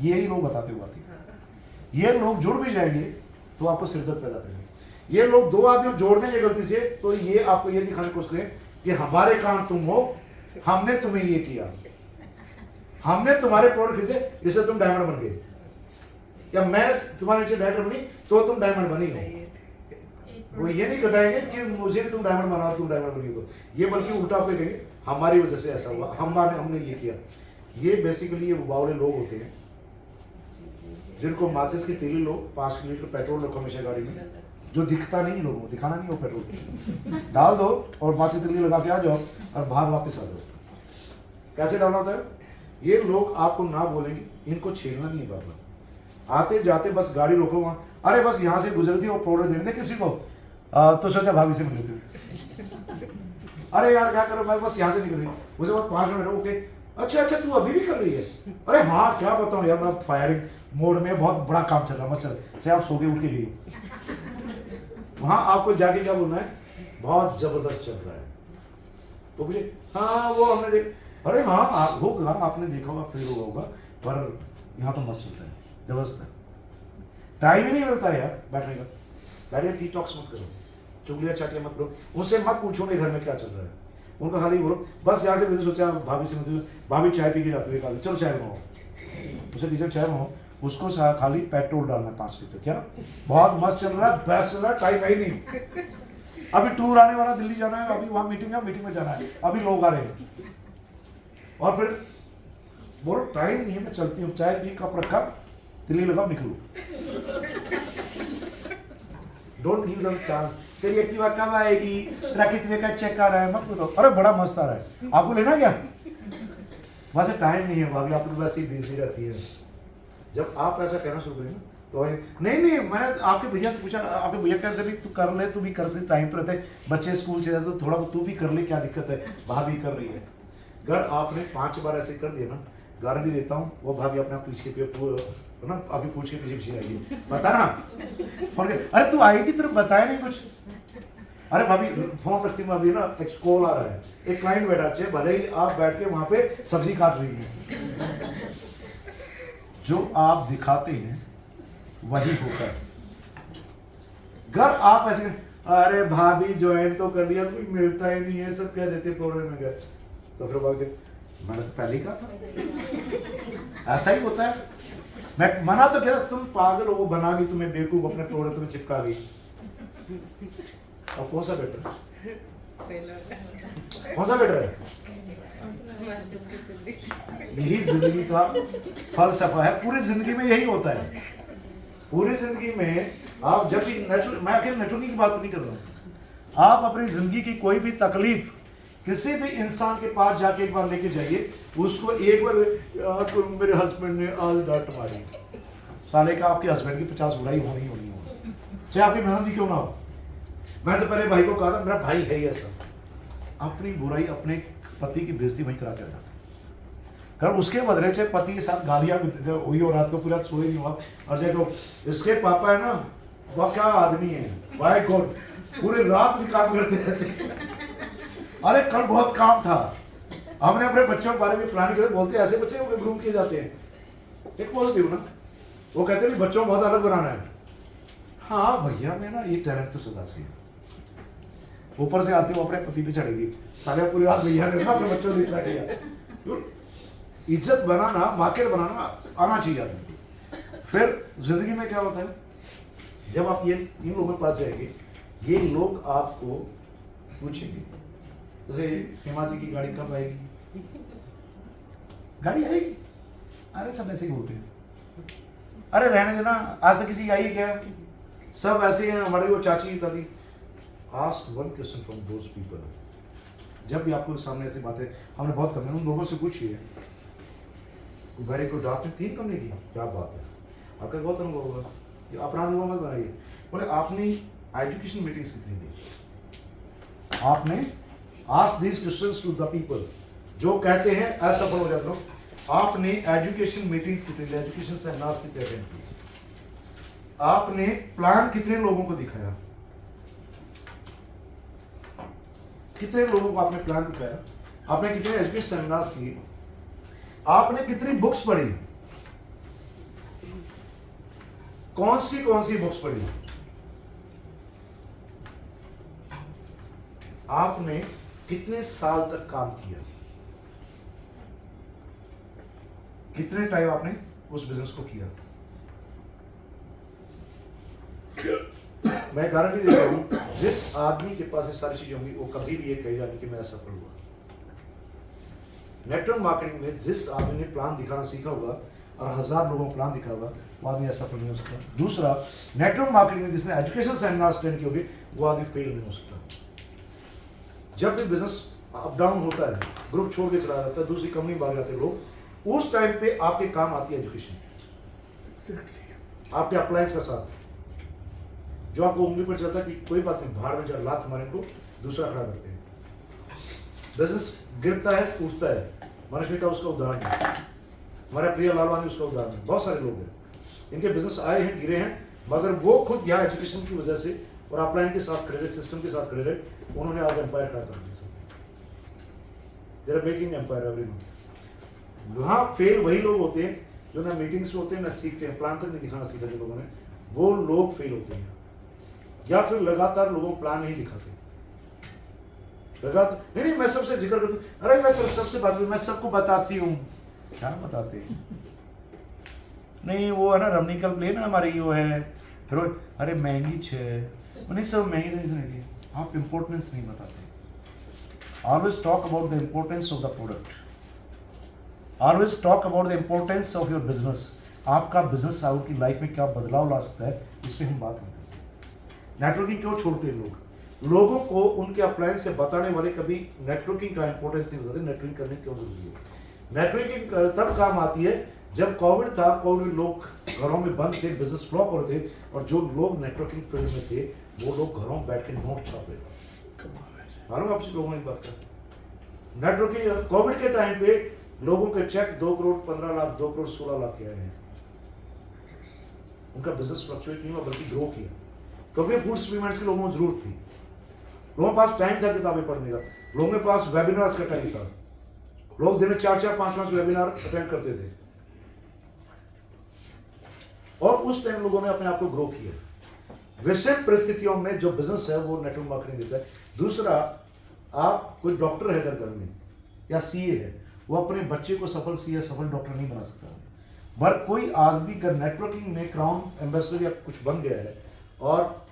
यही लोग बताते हुए आती है। ये लोग जुड़ भी जाएंगे तो आपको सिरदर्द पैदा करेंगे। ये लोग 2 आदमी जोड़ देंगे गलती से, तो ये आपको ये दिखाने की कोशिश करें कि हमारे काम तुम हो, हमने तुम्हें ये किया, हमने तुम्हारे प्रोडक्ट खरीदे इससे तुम डायमंड बन गए, या मैं तुम्हारे नीचे डायरेक्टर बनी तो तुम डायमंड बनी हो। वो ये नहीं बताएंगे कि मुझे भी तुम डायमंड बनाओ, तुम डायमंड बनी हो, ये बल्कि उल्टा आपको कहेंगे हमारी वजह से ऐसा हुआ, हमने ये किया। ये बेसिकली ये बावले लोग होते हैं जिनको माचिस की तीली लो, 5 लीटर पेट्रोल रखो हमेशा गाड़ी में, जो दिखता नहीं लोगों को, दिखाना नहीं हो, पेट्रोल डाल दो और माचिस तीली लगा के आ जाओ और बाहर वापस आ जाओ। कैसे डालना होता है, ये लोग आपको ना बोलेंगे, इनको छेड़ना नहीं है बार बार, आते जाते बस गाड़ी रोको वहाँ, अरे बस यहाँ से गुजर दी, वो प्रोडक्ट देने किसी को, तो सोचा भाभी से मिल लेते, अरे यार क्या करो, मैं बस यहाँ से निकल रही, मुझे बस 5 मिनट ओके, अच्छा तू अभी भी कर रही है, अरे हाँ क्या बताऊँ यार, मैं फायरिंग मोड में, बहुत बड़ा काम चल रहा है, मत चल आप सो के उठ के गई, वहाँ आपको जाके क्या बोलना है, बहुत जबरदस्त चल रहा है, तो मुझे हाँ वो हमने देख, अरे हाँ होगा, आपने देखा होगा, फिर होगा, पर यहाँ तो मस्त चलता है, जबरदस्त है, टाइम ही नहीं मिलता है यार बैठने का, बैठे टी टॉक्स मत करो, चुगलियाँ चाटियाँ मत करो, उनसे मत पूछो मेरे घर में क्या चल रहा है, उनका खाली बोलो बस यहाँ से मुझे सोचा भाभी से, मतलब भाभी चाय पी के जाती है, चलो चाय बनाओ, उसे डीजल चाय बनाओ, उसको खाली पेट्रोल डालना है 5 लीटर, क्या बहुत मस्त चल रहा है, बेस्ट चल रहा है, टाइम है ही नहीं, अभी टूर आने वाला, दिल्ली जाना है, अभी वहाँ मीटिंग में जाना है, अभी लोग आ रहे हैं, और फिर बोलो टाइम नहीं है, मैं चलती हूँ, चाय पी, कप रखा, दिल्ली लगाओ, निकलो, डोंट गिव देम चांस, तेरी एक्टिवा कब आएगी, तेरा कितने का चेक आ रहा है, मत बताओ, अरे बड़ा मस्त आ रहा है, आपको लेना क्या, वैसे टाइम नहीं है भाभी, आप लोग वैसे ही बिजी रहती है। जब आप ऐसा कहना शुरू करें तो नहीं मैंने आपके भैया से पूछा, आपके भैया कह रहे तू कर ले, तू भी कर से, टाइम तो रहता है, बच्चे स्कूल से जाते तो थोड़ा तू भी कर ले, क्या दिक्कत है, भाभी कर रही है। अगर आपने 5 बार ऐसे कर दिया ना, गारंटी देता हूँ वो भाभी अपने आप पीछे पे ना, अभी पूछ के पीछे आएगी, बता ना, अरे तू आई थी, तेरे बताया नहीं कुछ, अरे भाभी फोन रखती हूँ, अभी ना एक कॉल आ रहा है, एक क्लाइंट बैठा, अच्छे भले ही आप बैठ के वहां पे सब्जी काट रही हैं, जो आप दिखाते हैं वही होता है। अगर आप ऐसे अरे भाभी ज्वाइन तो कर लिया, कोई मिलता ही नहीं है, सब कह देते प्रोग्राम में गए, तो फिर बोल के मैंने तो पहले ही कहा था, ऐसा ही होता है। मैं मना तो क्या, तुम पागल हो, बना ली तुम्हें बेवकूफ, अपने प्रोग्राम तुम्हें चिपका ली, अब कौन सा बेटर है, कौन सा बेटर है, यही जिंदगी का फलसफा है, पूरी जिंदगी में यही होता है, पूरी जिंदगी में आप जब भी मैं अकेले नेटवर्किंग की बात नहीं कर रहा हूँ, आप अपनी जिंदगी की कोई भी तकलीफ किसी भी इंसान के पास जाके एक बार लेके जाइए, उसको एक बार मेरे हस्बैंड ने आज डांट मारी, साले का आपके हस्बैंड की 50 बुराई होनी होनी, चाहे आपकी मेहनत क्यों ना हो। मैं तो पहले भाई को कहा था, मेरा भाई है ही ऐसा, अपनी बुराई अपने पति की बेइज्जती वहीं करा कर कर, उसके बदले से पति के साथ गालियां हुई और रात को पूरा सोए नहीं हुआ, और देखो इसके पापा है ना, वह क्या आदमी है, बाय गॉड, पूरी रात भी काम करते रहते, अरे कल बहुत काम था, हमने अपने बच्चों के बारे में प्लान किया, बोलते ऐसे बच्चे ग्रूम किए जाते हैं, एक पॉजिटिव ना, वो कहते हैं बच्चों को बहुत अलग बनाना है, हाँ भैया मैं ना ये टैलेंट तो सदा से, ऊपर से आते वो अपने पति पे चढ़ेगी, सारे पूरी रात भैया ने अपने बच्चों को बैठेगा, इज्जत बनाना, मार्केट बनाना आना चाहिए आदमी। फिर जिंदगी में क्या होता है, जब आप ये इन लोगों के पास जाएंगे, ये लोग आपको पूछेंगे, जैसे हेमा जी की गाड़ी कब आएगी, गाड़ी आएगी, अरे सब ऐसे ही बोलते हैं, अरे रहने देना, आज तक किसी की आई है क्या? सब ऐसे हैं, हमारी वो चाची दादी। Ask one question from those people, जब भी आपको सामने ऐसी बातें, हमने बहुत कम, उन लोगों से पूछिए, वेरी गुड, आपने 3 कमरे की, क्या बात है, आपका बहुत अनुभव होगा, ये अपना अनुभव मत बनाइए। बोले आपने एजुकेशन मीटिंग्स कितनी ली, आपने ask these questions to the people जो कहते हैं असफल हो जाते लोग, आपने एजुकेशन मीटिंग्स कितनी ली, एजुकेशन सेमिनार्स कितने अटेंड किए, आपने प्लान कितने लोगों को दिखाया, कितने लोगों को आपने प्लान दिखाया, आपने कितने एजुकेशन सेमिनार्स किए, आपने कितनी बुक्स पढ़ी, कौन सी बुक्स पढ़ी, आपने कितने साल तक काम किया, कितने टाइम आपने उस बिजनेस को किया। मैं गारंटी देता हूं, जिस आदमी के पास ये सारी चीजें होंगी वो कभी भी ये कहेगा नहीं कि मैं सफल हुआ। नेटवर्क मार्केटिंग में जिस आदमी ने प्लान दिखाना सीखा होगा और 1000 लोगों को प्लान दिखा होगा, वो आदमी असफल नहीं हो सकता। दूसरा, नेटवर्क मार्केटिंग में जिसने एजुकेशन सेमिनार अटेंड किए होंगे, वो आदमी फेल नहीं हो सकता। जब भी बिजनेस अप डाउन होता है, ग्रुप छोड़ के चला जाता है, दूसरी कंपनी भाग जाते हैं लोग, उस टाइम पे आपके काम आती है एजुकेशन, आपके अप्लायंस का साथ, जो आपको उंगली पर चलता है कि कोई बात नहीं, भाड़ में जब लात मारे को दूसरा खड़ा करते हैं। बिजनेस गिरता है, उठता है, मनीष मेहता उसका उदाहरण है, हमारा प्रिय लालवानी उसका उदाहरण है, बहुत सारे लोग हैं इनके बिजनेस आए हैं, गिरे हैं, मगर वो खुद यहाँ एजुकेशन की वजह से और अपलाइन के साथ खड़े रहे, सिस्टम के साथ खड़े रहे, उन्होंने आज एम्पायर खड़ा कर दिया। They are making empire every month. वहाँ फेल वही लोग होते हैं जो ना मीटिंग्स में होते हैं, ना सीखते हैं, प्लान तक नहीं दिखाना सीखा जो लोगों ने, वो लोग फेल होते हैं। या फिर लगातार लोगों को प्लान नहीं दिखाते, लगातार नहीं, मैं सबसे जिक्र करती हूँ, अरे मैं सबसे बात करूँ, मैं सबको बताती हूँ, क्या बताते हैं? नहीं वो है ना रमनीकल प्लेन हमारी वो है, फिर अरे महंगी छे, नहीं सब महंगी नहीं, आप इम्पोर्टेंस नहीं बताते। Always talk about the importance of the product, always talk about the importance of your business. आपका बिजनेस आपकी लाइफ में क्या बदलाव ला सकता है, इस पर हम बात नहीं करते। नेटवर्किंग क्यों छोड़ते हैं लोग? लोगों को उनके अप्लायंस से बताने वाले कभी नेटवर्किंग का इंपॉर्टेंस नहीं बताते, नेटवर्किंग करने क्यों जरूरी है। नेटवर्किंग तब काम आती है जब कोविड था, कोविड में लोग घरों में बंद थे, बिजनेस फ्लॉप हो रहे थे, और जो लोग नेटवर्किंग फील्ड में थे वो लोग घरों में बैठ के नोट छाप रहे थे। मालूम आपसे लोगों ने बात कर, नेटवर्किंग कोविड के टाइम पे लोगों के चेक 2 करोड़ 15 लाख 2 करोड़ 16 लाख के आए हैं। उनका बिजनेस फ्लक्चुएट नहीं हुआ बल्कि ग्रो किया, क्योंकि फूड सप्लीमेंट्स की लोगों को जरूरत थी, लोगों के पास टाइम था किताबें पढ़ने का, लोगों के पास वेबिनार्स का टाइम था, लोग दिन में 4-4 5-5 वेबिनार अटेंड करते थे, और उस टाइम लोगों ने अपने आप को ग्रो किया। वैसे परिस्थितियों में जो बिजनेस है वो नेटवर्क मार्केटिंग देता है। दूसरा, आप कोई डॉक्टर है घर में या सीए है, वो अपने बच्चे को सफल सीए सफल डॉक्टर नहीं बना सकता। पर कोई आदमी का नेटवर्किंग में क्राउन एम्बेसडर या कुछ बन गया है, और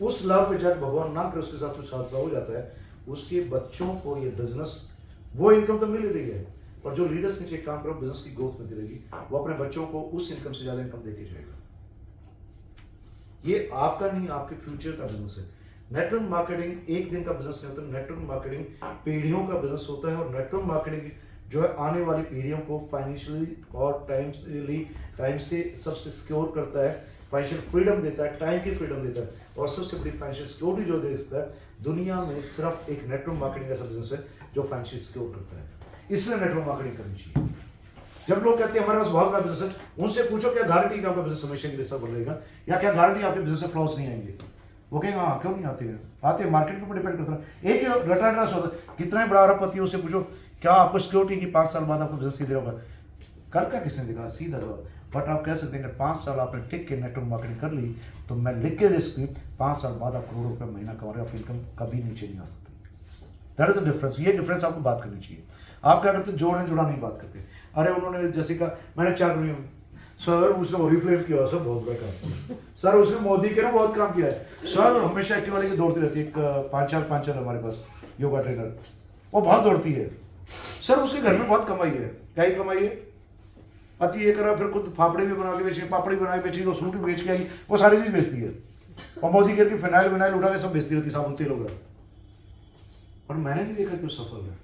उस लाभ पे जब भगवान ना करे उसके साथ कुछ हादसा हो जाता है, उसके बच्चों को ये बिजनेस, वो इनकम तो मिल रही है, पर जो लीडर्स नीचे काम करो बिजनेस की ग्रोथ मिलती रहेगी, वो अपने बच्चों को उस इनकम से ज्यादा इनकम देके जाएगा। ये आपका नहीं, आपके फ्यूचर का बिजनेस है। नेटवर्क मार्केटिंग एक दिन का बिजनेस नहीं होता, नेटवर्क मार्केटिंग पीढ़ियों का बिजनेस होता है, और नेटवर्क मार्केटिंग जो है आने वाली पीढ़ियों को फाइनेंशियली और टाइम से सबसे सिक्योर करता है, फाइनेंशियल फ्रीडम देता है, टाइम की फ्रीडम देता है, और सबसे बड़ी फाइनेंशियल सिक्योरिटी जो दे सकता है दुनिया में, सिर्फ एक नेटवर्क मार्केटिंग ऐसा बिजनेस है जो फाइनेंशियल सिक्योर करता है। इसलिए नेटवर्क मार्केटिंग करनी चाहिए। जब लोग कहते हैं हमारे पास बहुत बड़ा बिजनेस है, उनसे पूछो क्या गारंटी कि आपका बिजनेस हमेशा के लिए सफल रहेगा, या क्या गारंटी आपके बिजनेस से फ्लॉस नहीं आएंगे? वो कहेंगे हाँ क्यों नहीं आते हैं, आते हैं, मार्केट के ऊपर डिपेंड करता है। एक ही रटा होता है, कितना ही बड़ा अरबपति है उससे पूछो क्या आपको सिक्योरिटी की 5 साल बाद आपको बिजनेस सीधे होगा? कल का किसने दिखा, सीधा जवाब। बट आप कह सकते हैं कि 5 साल आपने टिक के नेटवर्क मार्केटिंग कर ली, तो मैं लिख के दे सकती 5 साल बाद आप करोड़ों रुपये महीना कमा रहे हो, आपकी इनकम कभी नीचे नहीं आ सकती। That is the difference. ये डिफरेंस आपको बात करनी चाहिए। आप क्या करते, जोड़ने जुड़ाने की बात करते, अरे उन्होंने जैसे कहा मैंने 4 महीने सर उसने ओरिफ्लेम किया, सर बहुत बड़ा काम, सर उसने मोदी के ना बहुत काम किया है, सर हमेशा एक्टिव वाले की दौड़ती रहती है, 5-4 हमारे पास योगा ट्रेनर, वो बहुत दौड़ती है, सर उसके घर में बहुत कमाई है, क्या ही कमाई है, पति ये करा, फिर खुद फाफड़े भी बना के बेची, पापड़ी बना के बेची, वो सूट भी बेच के आई, वो सारी चीज बेचती है, और मोदी करके फिनाइल विनाइल उठा के सब बेचती रहती, साबुन तेल वगैरह। पर मैंने नहीं देखा कि सफल है।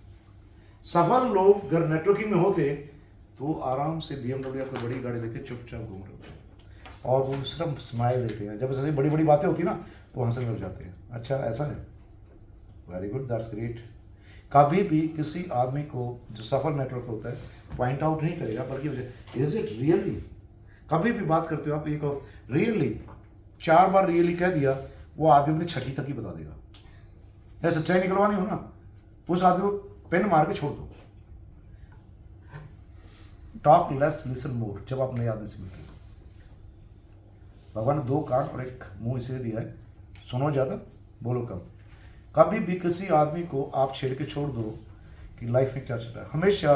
सफल लोग अगर नेटवर्किंग में होते तो आराम से BMW या कोई बड़ी गाड़ी लेके चुपचाप घूम रहे होते, और वो सिर्फ स्माइल देते हैं। जब ऐसी बड़ी बड़ी बातें होती ना तो हंसने लग जाते हैं। अच्छा ऐसा है, वेरी गुड, दैट्स ग्रेट। कभी भी किसी आदमी को जो सफल नेटवर्क होता है पॉइंट आउट नहीं करेगा, बल्कि इज इट रियली, कभी भी बात करते हो आप एक रियली, 4 बार रियली कह दिया, वो आदमी अपनी छठी तक ही बता देगा। या सच्चाई निकलवानी हो ना, उस आदमी को पेन मार के छोड़ दो। टॉक लेस लिसन मोर, जब आप नए आदमी से मिलते हो। भगवान ने 2 कान और 1 मुंह इसलिए दिया है, सुनो ज्यादा बोलो कम। कभी भी किसी आदमी को आप छेड़ के छोड़ दो कि लाइफ में क्या चल रहा है। हमेशा,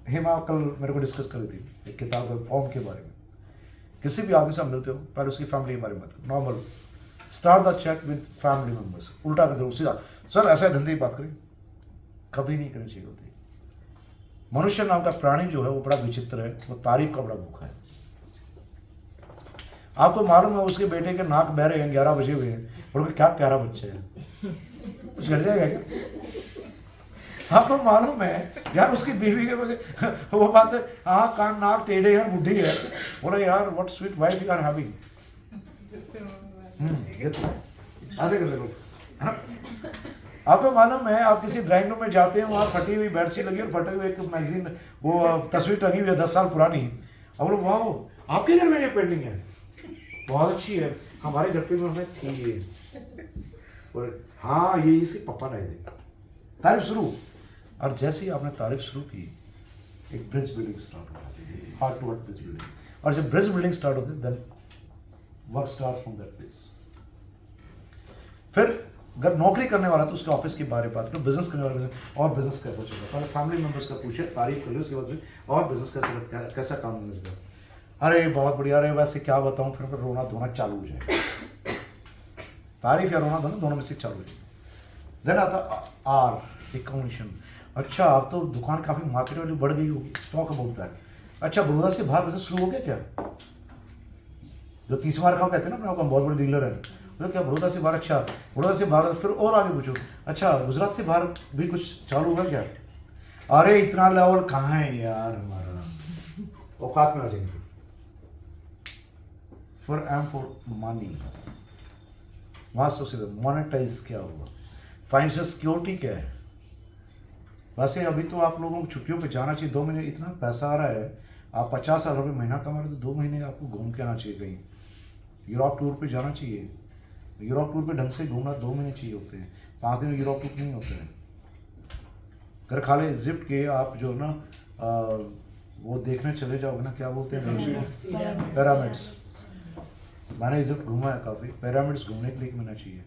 हेमा कल मेरे को डिस्कस करी थी एक किताब फॉर्म के बारे में। किसी भी आदमी से आप मिलते हो, पहले उसकी फैमिली के बारे में बात करो, normal start the chat with family members. उल्टा कर दो सीधा, सर ऐसा धंधे की बात करें, कभी नहीं करनी चाहिए होती। मनुष्य नाम का प्राणी जो है वो बड़ा विचित्र है, वो तारीफ का बड़ा भूखा है। आपको मालूम है उसके बेटे के नाक बह रहे हैं, 11 बजे हुए हैं, और क्या प्यारा बच्चा है, कुछ कर जाएगा क्या? आपको मालूम है यार उसकी बीवी के वजह वो बात है, हाँ कान नाक टेढ़े हैं, बुढ़ी है, बोला यार what sweet wife you are having. ऐसे कर ले। आपको मालूम है आप किसी ड्राइंग रूम में जाते हैं, वहाँ फटी हुई बेडशीट लगी और फटे हुए एक मैगजीन, वो तस्वीर टंगी हुई है 10 साल पुरानी, और वाह आपके घर में ये पेंटिंग है, बहुत अच्छी है, हमारे घर पे भी हमें थी ये, और हाँ ये इसके पापा लाए थे। तारीफ शुरू, और जैसे ही आपने तारीफ शुरू की एक ब्रिज बिल्डिंग स्टार्ट होती है, heart to heart bridge building, और जब ब्रिज बिल्डिंग स्टार्ट होती है then work start from that place. फिर अगर नौकरी करने वाला तो उसके ऑफिस के बारे में बात करो, बिजनेस करने वाला और बिजनेस कैसा चल रहा है, पहले फैमिली मेंबर्स का पूछे, तारीफ कर लो, उसके बाद और बिजनेस कैसा काम चल रहा है, अरे बहुत बढ़िया, अरे वैसे क्या बताऊं, फिर रोना धोना चालू हो जाएगा। तारीफ या रोना धोना दोनों में से चालू हो जाएगा। देन आता आर रिकॉग्निशन, अच्छा अब तो दुकान काफी मार्केट वैल्यू बढ़ गई होगी, टॉक अबाउट दैट। अच्छा बड़ौदा से बाहर बिजनेस शुरू हो गया क्या, जो 30 बार कहते हैं ना अपने बहुत बड़े डीलर है, बोले क्या बड़ौदा से बाहर, अच्छा बड़ौदा से बाहर, फिर और आगे पूछो, अच्छा गुजरात से बाहर भी कुछ चालू हुआ क्या, अरे इतना लेवल कहाँ है यार हमारा, औकात में आ जाएंगे। फॉर एम फॉर मनी, वहाँ सबसे मोनेटाइज क्या हुआ, फाइनेंशियल सिक्योरिटी क्या है। वैसे अभी तो आप लोगों को छुट्टियों पे जाना चाहिए, 2 महीने इतना पैसा आ रहा है, आप 50,000 रुपये महीना कमा रहे, तो 2 महीने आपको घूम के आना चाहिए, कहीं यूरोप टूर पे जाना चाहिए। यूरोप टूर पे ढंग से घूमना 2 महीने चाहिए होते हैं, 5 दिन यूरोप टूर नहीं होते हैं। अगर खाली इजिप्ट के आप जो ना वो देखने चले जाओगे ना, क्या बोलते हैं पिरामिड्स, मैंने इजिप्ट घूमा है काफ़ी, पिरामिड्स घूमने के लिए 1 महीना चाहिए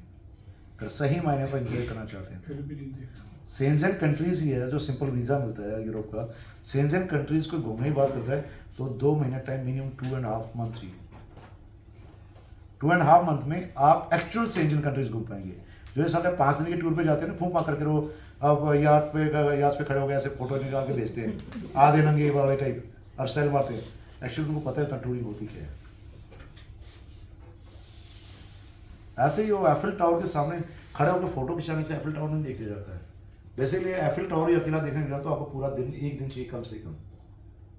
अगर सही मायने पर इंजॉय करना चाहते हैं। सेंजन कंट्रीज ही है जो सिंपल वीज़ा मिलता है यूरोप का, सेंजन कंट्रीज को घूमने की बात करता है तो 2 महीने टाइम, मिनिमम 2.5 मंथ चाहिए। 2.5 मंथ में आप एक्चुअल सेंजन कंट्रीज घूम पाएंगे। जो ये साथ 5 दिन के टूर पे जाते हैं ना, फूंक करके वो अब यार्ड पे खड़े हो गए, ऐसे फोटो निकाल के भेजते हैं, आधे नंगे वाले टाइप और स्टाइल मारते हैं, एक्चुअली उनको पता है उतना टूरिंग होती क्या है। ऐसे ही वो एफिल टावर के सामने खड़े होकर फोटो खिंचाने से एफिल टावर नहीं देखा जाता है। बेसिकली एफिल टावर ही अकेला देखने गया तो आपको पूरा दिन, 1 दिन चाहिए कम से कम,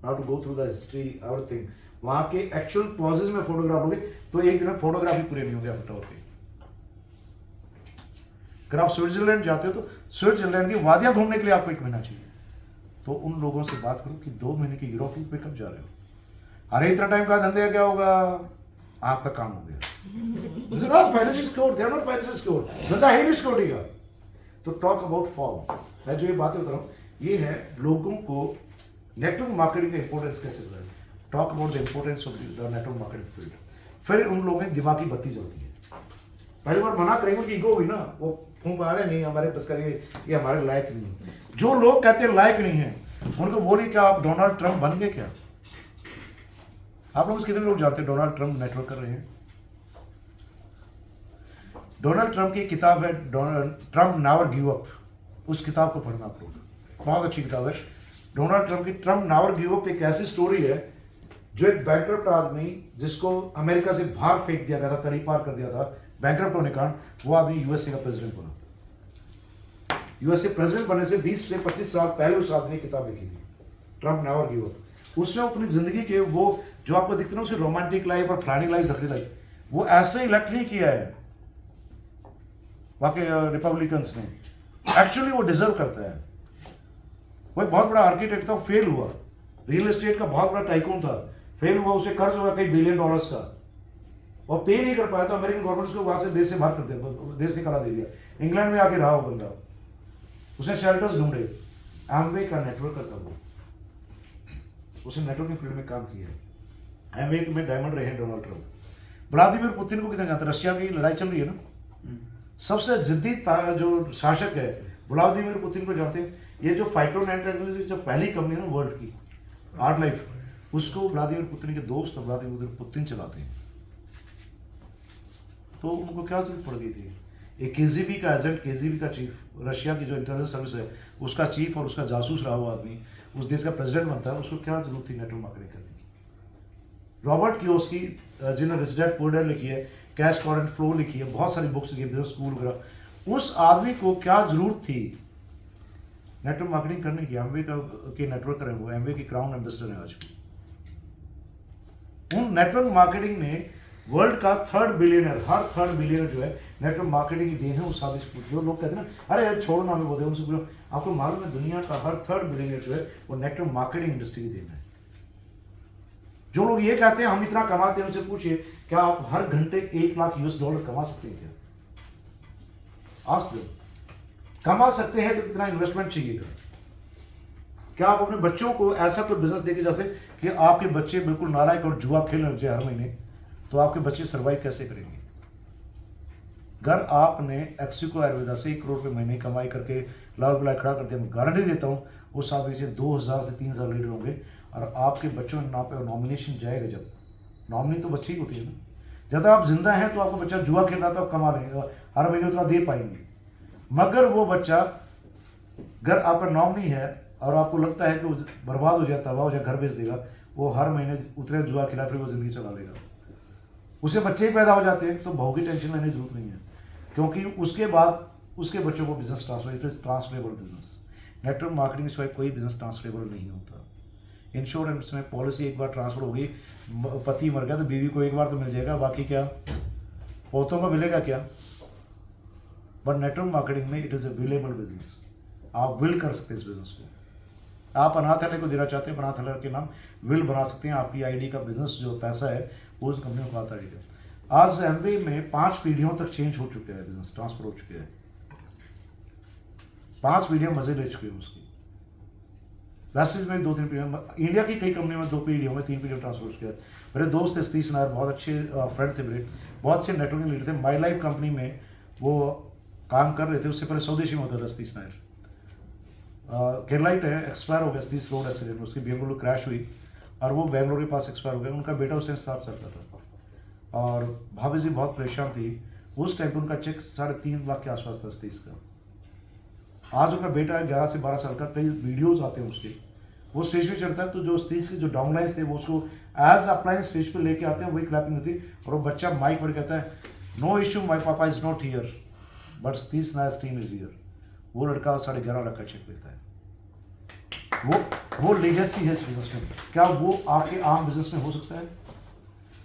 now to go through the history everything. वहाँ के एक्चुअल पॉजेज में फोटोग्राफ होंगे तो 1 दिन में फोटोग्राफी पूरे नहीं होंगे एफिल टावर के। अगर आप स्विट्जरलैंड जाते हो तो स्विट्जरलैंड की वादियां घूमने के लिए आपको 1 महीना चाहिए। तो उन लोगों से बात करो कि 2 महीने के यूरोप पे कब जा रहे हो, अरे इतना टाइम का धंधे क्या होगा, आपका काम हो गया। Financial secure, they are not financial secure, धंधा है नहीं सिक्योरिटी का। तो टॉक अबाउट फॉर्म, मैं जो ये बातें बता रहा हूँ ये है लोगों को नेटवर्क मार्केटिंग का इंपॉर्टेंस कैसे बताएं। Talk about the importance of the network marketing field. फिर उन लोगों में दिमागी बत्ती जलती है। पहली बार मना करेंगे कि ईगो हुई ना, वो फूंक आ रहे नहीं हमारे बस करिए, ये हमारे लायक नहीं है। जो लोग कहते हैं लायक नहीं है उनको बोलिए क्या आप डोनाल्ड ट्रंप बन गए क्या? आप लोग कितने लोग जानते हैं डोनाल्ड ट्रंप नेटवर्क कर रहे हैं? डोनाल्ड ट्रंप की किताब है Donald Trump never give up, उस किताब को पढ़ना आप लोग। बहुत अच्छी किताब है डोनाल्ड ट्रंप की। ट्रंप नावर गिव अप एक ऐसी स्टोरी है जो एक बैंकरप्ट आदमी जिसको अमेरिका से बाहर फेंक दिया गया था, तड़ी पार कर दिया था बैंकरप्ट होने के कारण, वो आदमी यूएसए का प्रेसिडेंट बना। यूएसए प्रेसिडेंट बनने से 20 से 25 साल पहले उस आदमी ने किताब लिखी थी, ट्रंप नेवर गिव अप। उसने अपनी जिंदगी के वो जो आपको दिखते ना उसे रोमांटिक लाइफ और प्लानिंग लाइफ, धकड़ी लाइफ, वो ऐसे इलेक्ट नहीं किया है वाकई रिपब्लिकन्स ने, एक्चुअली वो डिजर्व करता है। वो बहुत बड़ा आर्किटेक्ट था, फेल हुआ, रियल एस्टेट का बहुत बड़ा टाइकून था, फेल हुआ, उसे कर्ज हुआ कई $1 बिलियन का और पे नहीं कर पाया तो अमेरिकन गवर्नमेंट को वहां से देश से बाहर कर दिया, देश निकाला दे दिया। इंग्लैंड में आके रहा वो बंदा, उसने शेल्टर्स ढूंढे, एमवे का नेटवर्क करता वो, उसने नेटवर्किंग फील्ड में काम किया है। एमवे में डायमंड रहे हैं डोनाल्ड ट्रंप। व्लादिमीर पुतिन को कितना जानते हैं? रशिया की लड़ाई चल रही है ना, सबसे जिद्दी जो शासक है व्लादिमीर पुतिन को जानते हैं। ये जो फाइटोनेट जो पहली कंपनी है ना वर्ल्ड की, आर्ट लाइफ, उसको व्लादिमीर पुतिन के दोस्त व्लादिमीर पुतिन चलाते हैं। तो उनको क्या जरूरत पड़ गई थी? एक केजीबी का एजेंट, केजीबी का चीफ, रशिया की जो इंटेलिजेंस सर्विस है उसका चीफ और उसका जासूस रहा हुआ आदमी उस देश का प्रेसिडेंट बनता है, उसको क्या जरूरत थी नेटवर्क मार्केटिंग करने की? रॉबर्ट कियोस्की जिन्होंने रिच पुअर डैड लिखी है, कैश क्रॉव एंड फ्लो लिखी है, बहुत सारी बुक्स लिखी है, बिजनेस स्कूल वगैरह, उस आदमी को क्या जरूरत थी नेटवर्क मार्केटिंग करने की? एमवे का के नेटवर्क करें, वो एमवे की क्राउन एम्बेसडर है आज भी। उन नेटवर्क मार्केटिंग ने वर्ल्ड का 3rd बिलियनर, हर 3rd बिलियनर जो है नेटवर्क मार्केटिंग की देन है। उस आदमी से जो लोग कहते हैं ना अरे छोड़ो ना, हमें बोलते हैं, उनसे पूछो आपको मालूम है दुनिया का हर 3rd बिलियनर जो है वो नेटवर्क मार्केटिंग इंडस्ट्री की देन है। जो लोग ये कहते हैं हम इतना कमाते हैं, उनसे पूछिए क्या आप हर घंटे $1 लाख कमा सकते हैं? क्या आज दो कमा सकते हैं तो कितना इन्वेस्टमेंट चाहिएगा? क्या आप अपने बच्चों को ऐसा कोई बिजनेस देके जाते कि आपके बच्चे बिल्कुल नालायक और जुआ खेल रहे हर महीने, तो आपके बच्चे सर्वाइव कैसे करेंगे? अगर आपने एक्सिको आयुर्वेदा से 1 करोड़ रुपए महीने कमाई करके लाल बुलाए खड़ा कर दिया, मैं गारंटी देता हूँ उस आदमी से 2000 से 3000 लीडर होंगे और आपके बच्चों के नाम पे नॉमिनेशन जाएगा। जब नॉमिनी तो बच्ची ही होती है ना, जब आप जिंदा हैं तो आपका बच्चा जुआ खेल रहा था, आप कमा लेंगे, हर महीने उतना दे पाएंगे। मगर वो बच्चा अगर आपका नॉमिनी है और आपको लगता है कि वो बर्बाद हो जाए, तबाह हो जाए, घर बेच देगा, वो हर महीने उतरे जुआ खिला फिर वो जिंदगी चला लेगा। उसे बच्चे ही पैदा हो जाते हैं तो बहू की टेंशन लेने की जरूरत नहीं है, क्योंकि उसके बाद उसके बच्चों को business transferable business. Network marketing के सिवाय कोई बिजनेस ट्रांसफरेबल नहीं होता। इंश्योरेंस में पॉलिसी एक बार ट्रांसफर होगी, पति मर गया तो बीवी को एक बार तो मिल जाएगा, बाकी क्या पोतों को मिलेगा क्या? बट नेटवर्क मार्केटिंग में इट इज़ ए विलेबल बिजनेस, आप विल कर सकते हैं इस बिजनेस को। आप अनाथालय को देना चाहते हैं, अनाथालय के नाम विल बना सकते हैं, आपकी आईडी का बिजनेस जो पैसा है वो उस कंपनी को आता रहेगा। आज एमवे में 5 पीढ़ियों तक चेंज हो चुके हैं, बिजनेस ट्रांसफर हो चुके हैं, 5 पीढ़ियां मजे ले चुके हैं उसकी। वैसे में 2-3 पीढ़ियों, इंडिया की कई कंपनियों में 2 पीढ़ियों में 3 पीढ़ियों ट्रांसफर हो चुके हैं। मेरे दोस्त थे सतीश नायर, बहुत अच्छे फ्रेंड थे मेरे, बहुत अच्छे नेटवर्किंग लीडर थे। माई लाइफ कंपनी में वो काम कर रहे थे, उससे पहले स्वदेशी में होता था सतीश नायर। केरलाइट है, एक्सपायर हो गया सतीश, रोड एक्सीडेंट में उसकी बेंगलुरु क्रैश हुई और वो बेंगलुरु के पास एक्सपायर हो गया। उनका बेटा उस टाइम 7 साल का था और भाभी जी बहुत परेशान थी। उस टाइम पर उनका चेक 3.5 लाख के आसपास था सतीश का। आज उनका बेटा है 11 से 12 साल का, कई वीडियोज आते हैं उसके, वो स्टेज पे चढ़ता है तो जो सतीश के जो डाउनलाइंस थे वो उसको एज अपलाइन स्टेज पे लेके आते हैं, वही क्लैपिंग होती है और वो बच्चा माइक पर कहता है no issue my papa is not here but Satish Nair's team is here. वो लड़का 11.5 लाख का चेक लेता है। वो लेगेसी है इस बिजनेस में। क्या वो आपके आम बिजनेस में हो सकता है?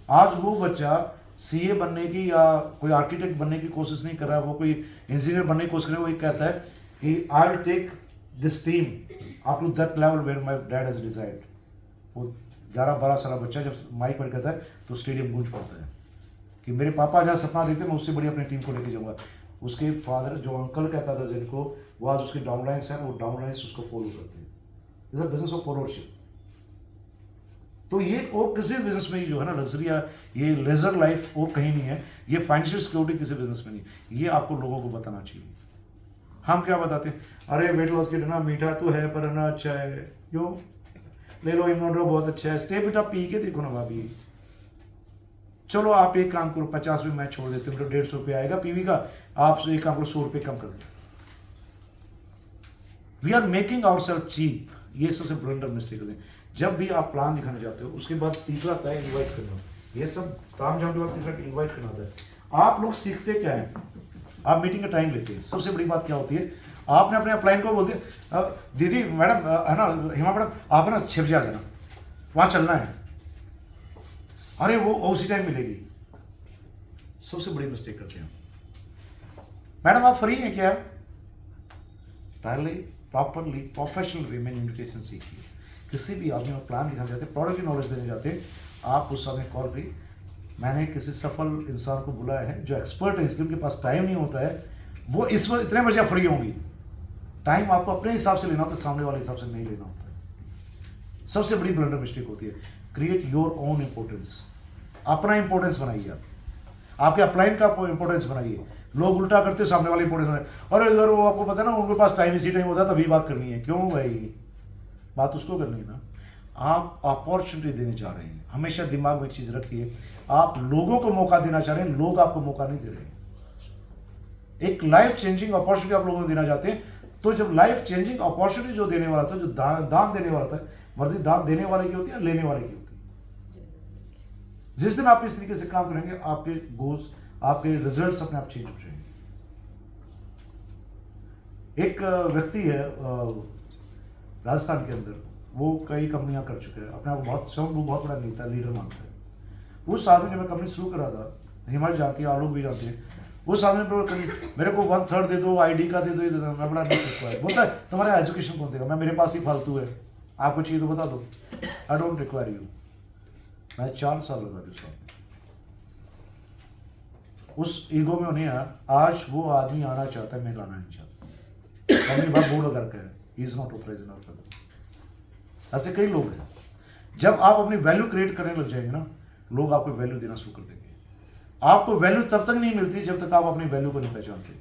आज वो बच्चा सीए बनने की या कोई आर्किटेक्ट बनने की कोशिश नहीं कर रहा है, वो कोई इंजीनियर बनने की कोशिश कर रहा है, वो कहता है कि I will take this team up to that level where my dad has resigned. वो 11-12 साल बच्चा जब माइक पर कहता है तो स्टेडियम गूंज पड़ता है कि मेरे पापा जहाँ सपना देखते हैं मैं उससे बड़ी अपनी टीम को लेके जाऊंगा। उसके फादर जो अंकल कहता था जिनको, वो आज उसके डाउनलाइंस हैं, वो डाउनलाइंस उसको फॉलो करते हैं। Is a business of followership. तो ये और किसी बिजनेस में जो है ना लग्जरी या ये लेजर लाइफ और कहीं नहीं है, ये फाइनेंशियल सिक्योरिटी किसी बिजनेस में नहीं। ये आपको लोगों को बताना चाहिए। हम क्या बताते हैं, अरे वेट लॉस किट ना मीठा तो है पर ना अच्छा है, क्यों ले लो इम्यूनो बहुत अच्छा है, स्टे बेटा पी के देखो ना भाभी। चलो आप एक काम करो, 50 रुपये मैं छोड़ देते हूँ, तो 150 रुपये आएगा पीवी का, आप एक काम करो 100 रुपये कम कर दो। We are making our self cheap, ये सबसे ब्लंडर मिस्टेक है। जब भी आप प्लान दिखाने जाते हो उसके बाद तीसरा होता है इन्वाइट करना, ये सब काम झाम के बाद तीसरा इन्वाइट करना होता है। आप लोग सीखते क्या है, आप मीटिंग का टाइम लेते हैं, सबसे बड़ी बात क्या होती है, आपने अपने अपलाइन को बोल दिया दीदी मैडम है ना हिमा मैडम आप ना 6 बजे आ जाना, वहाँ चलना है, अरे वो उसी टाइम मिलेगी। सबसे बड़ी मिस्टेक करते हैं। मैडम आप फ्री हैं क्या, पहले प्रॉपरली प्रोफेशनल वे में इन्विटेशन सीखिए। किसी भी आदमी को प्लान दिखाने जाते, प्रोडक्ट की नॉलेज देने जाते, आप उस समय कॉल करिए, मैंने किसी सफल इंसान को बुलाया है जो एक्सपर्ट है, इसलिए उनके पास टाइम नहीं होता है, वो इस वक्त इतने बजे फ्री होंगी। टाइम आपको अपने हिसाब से लेना होता है, सामने वाले हिसाब से नहीं लेना होता है। सबसे बड़ी ब्लंडर मिस्टेक होती है, क्रिएट योर ओन इंपॉर्टेंस, अपना इंपॉर्टेंस बनाइए, आप आपके अपलाइन का इंपॉर्टेंस बनाइए। लोग उल्टा करते सामने वाले इंपॉर्टेंस बनाए, और अगर वो आपको पता है ना उनके पास टाइम इसी टाइम होता है तभी बात करनी है, क्यों भाई बात उसको करनी है ना। आप अपॉर्चुनिटी देने जा रहे हैं, हमेशा दिमाग में एक चीज रखिए, आप लोगों को मौका देना चाह रहे हैं, लोग आपको मौका नहीं दे रहे। एक लाइफ चेंजिंग अपॉर्चुनिटी आप लोगों को देना चाहते हैं, तो जब लाइफ चेंजिंग अपॉर्चुनिटी जो देने वाला था, जो दान देने वाला था, मर्जी दान देने वाले की होती है, लेने वाले की होती है। जिस दिन आप इस तरीके से काम करेंगे, आपके गोल्स, आपके रिजल्ट्स अपने आप चेंज हो जाएंगे। एक व्यक्ति है राजस्थान के अंदर, वो कई कंपनियां कर चुके हैं, अपने आप वो बहुत बड़ा नेता लीडर मानता है। उस आदमी ने मैं कंपनी शुरू करा था, हिमाचल जानती है, आलोक भी जानती है, उस आदमी ने मेरे को 1/3 दे दो, आईडी का दे दो, ये दे दो, मैं बड़ा नहीं सकता है। बोलता है तुम्हारा एजुकेशन कौन देगा, मैं मेरे पास ही फालतू है, आपको चाहिए तो बता दो, आई डोंट रिक्वायर यू। मैं 4 साल लगा दी उस ईगो में उन्हें आज वो आदमी आना चाहता है, मैं लाना नहीं चाहता, कंपनी बहुत बोर्ड करके है, he is not authorized in our company. ऐसे कई लोग हैं। जब आप अपनी वैल्यू क्रिएट करने लग जाएंगे ना, लोग आपको वैल्यू देना शुरू कर देंगे। आपको वैल्यू तब तक नहीं मिलती जब तक आप अपनी वैल्यू को नहीं पहचानते।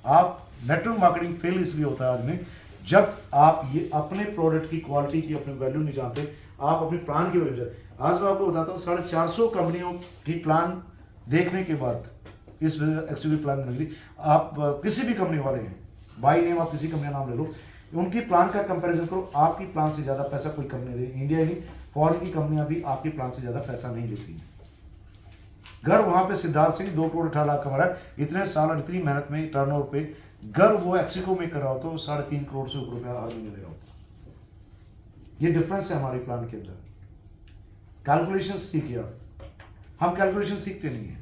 आप नेटवर्क मार्केटिंग फेल इसलिए होता है आदमी, जब आप ये अपने प्रोडक्ट की क्वालिटी की अपनी वैल्यू नहीं जानते, आप अपने प्लान की वैल्यू जानते। आज मैं आपको बताता हूँ, 450 कंपनियों की प्लान देखने के बाद इस एक्सक्लूसिव प्लान में लगी। आप किसी भी कंपनी वाले हैं, बाई नेम आप किसी कंपनी का नाम ले लो, उनकी प्लान का कंपैरिजन करो, आपकी प्लान से ज़्यादा पैसा कोई कंपनी दे, इंडिया ही नहीं फॉरेन की कंपनियां भी आपकी प्लान से ज़्यादा पैसा नहीं लेती हैं। घर वहां पे सिद्धार्थ सिंह 2 करोड़ 18 लाख कमा रहा है, इतने साल और इतनी मेहनत में टर्नओवर पे घर वो एक्सिको में कर रहा हो तो 3.5 करोड़ से ऊपर रुपया हर महीने ले रहा होता। ये डिफरेंस है हमारे प्लान के अंदर। कैलकुलेशन सीखिए, हम कैलकुलेशन सीखते नहीं है,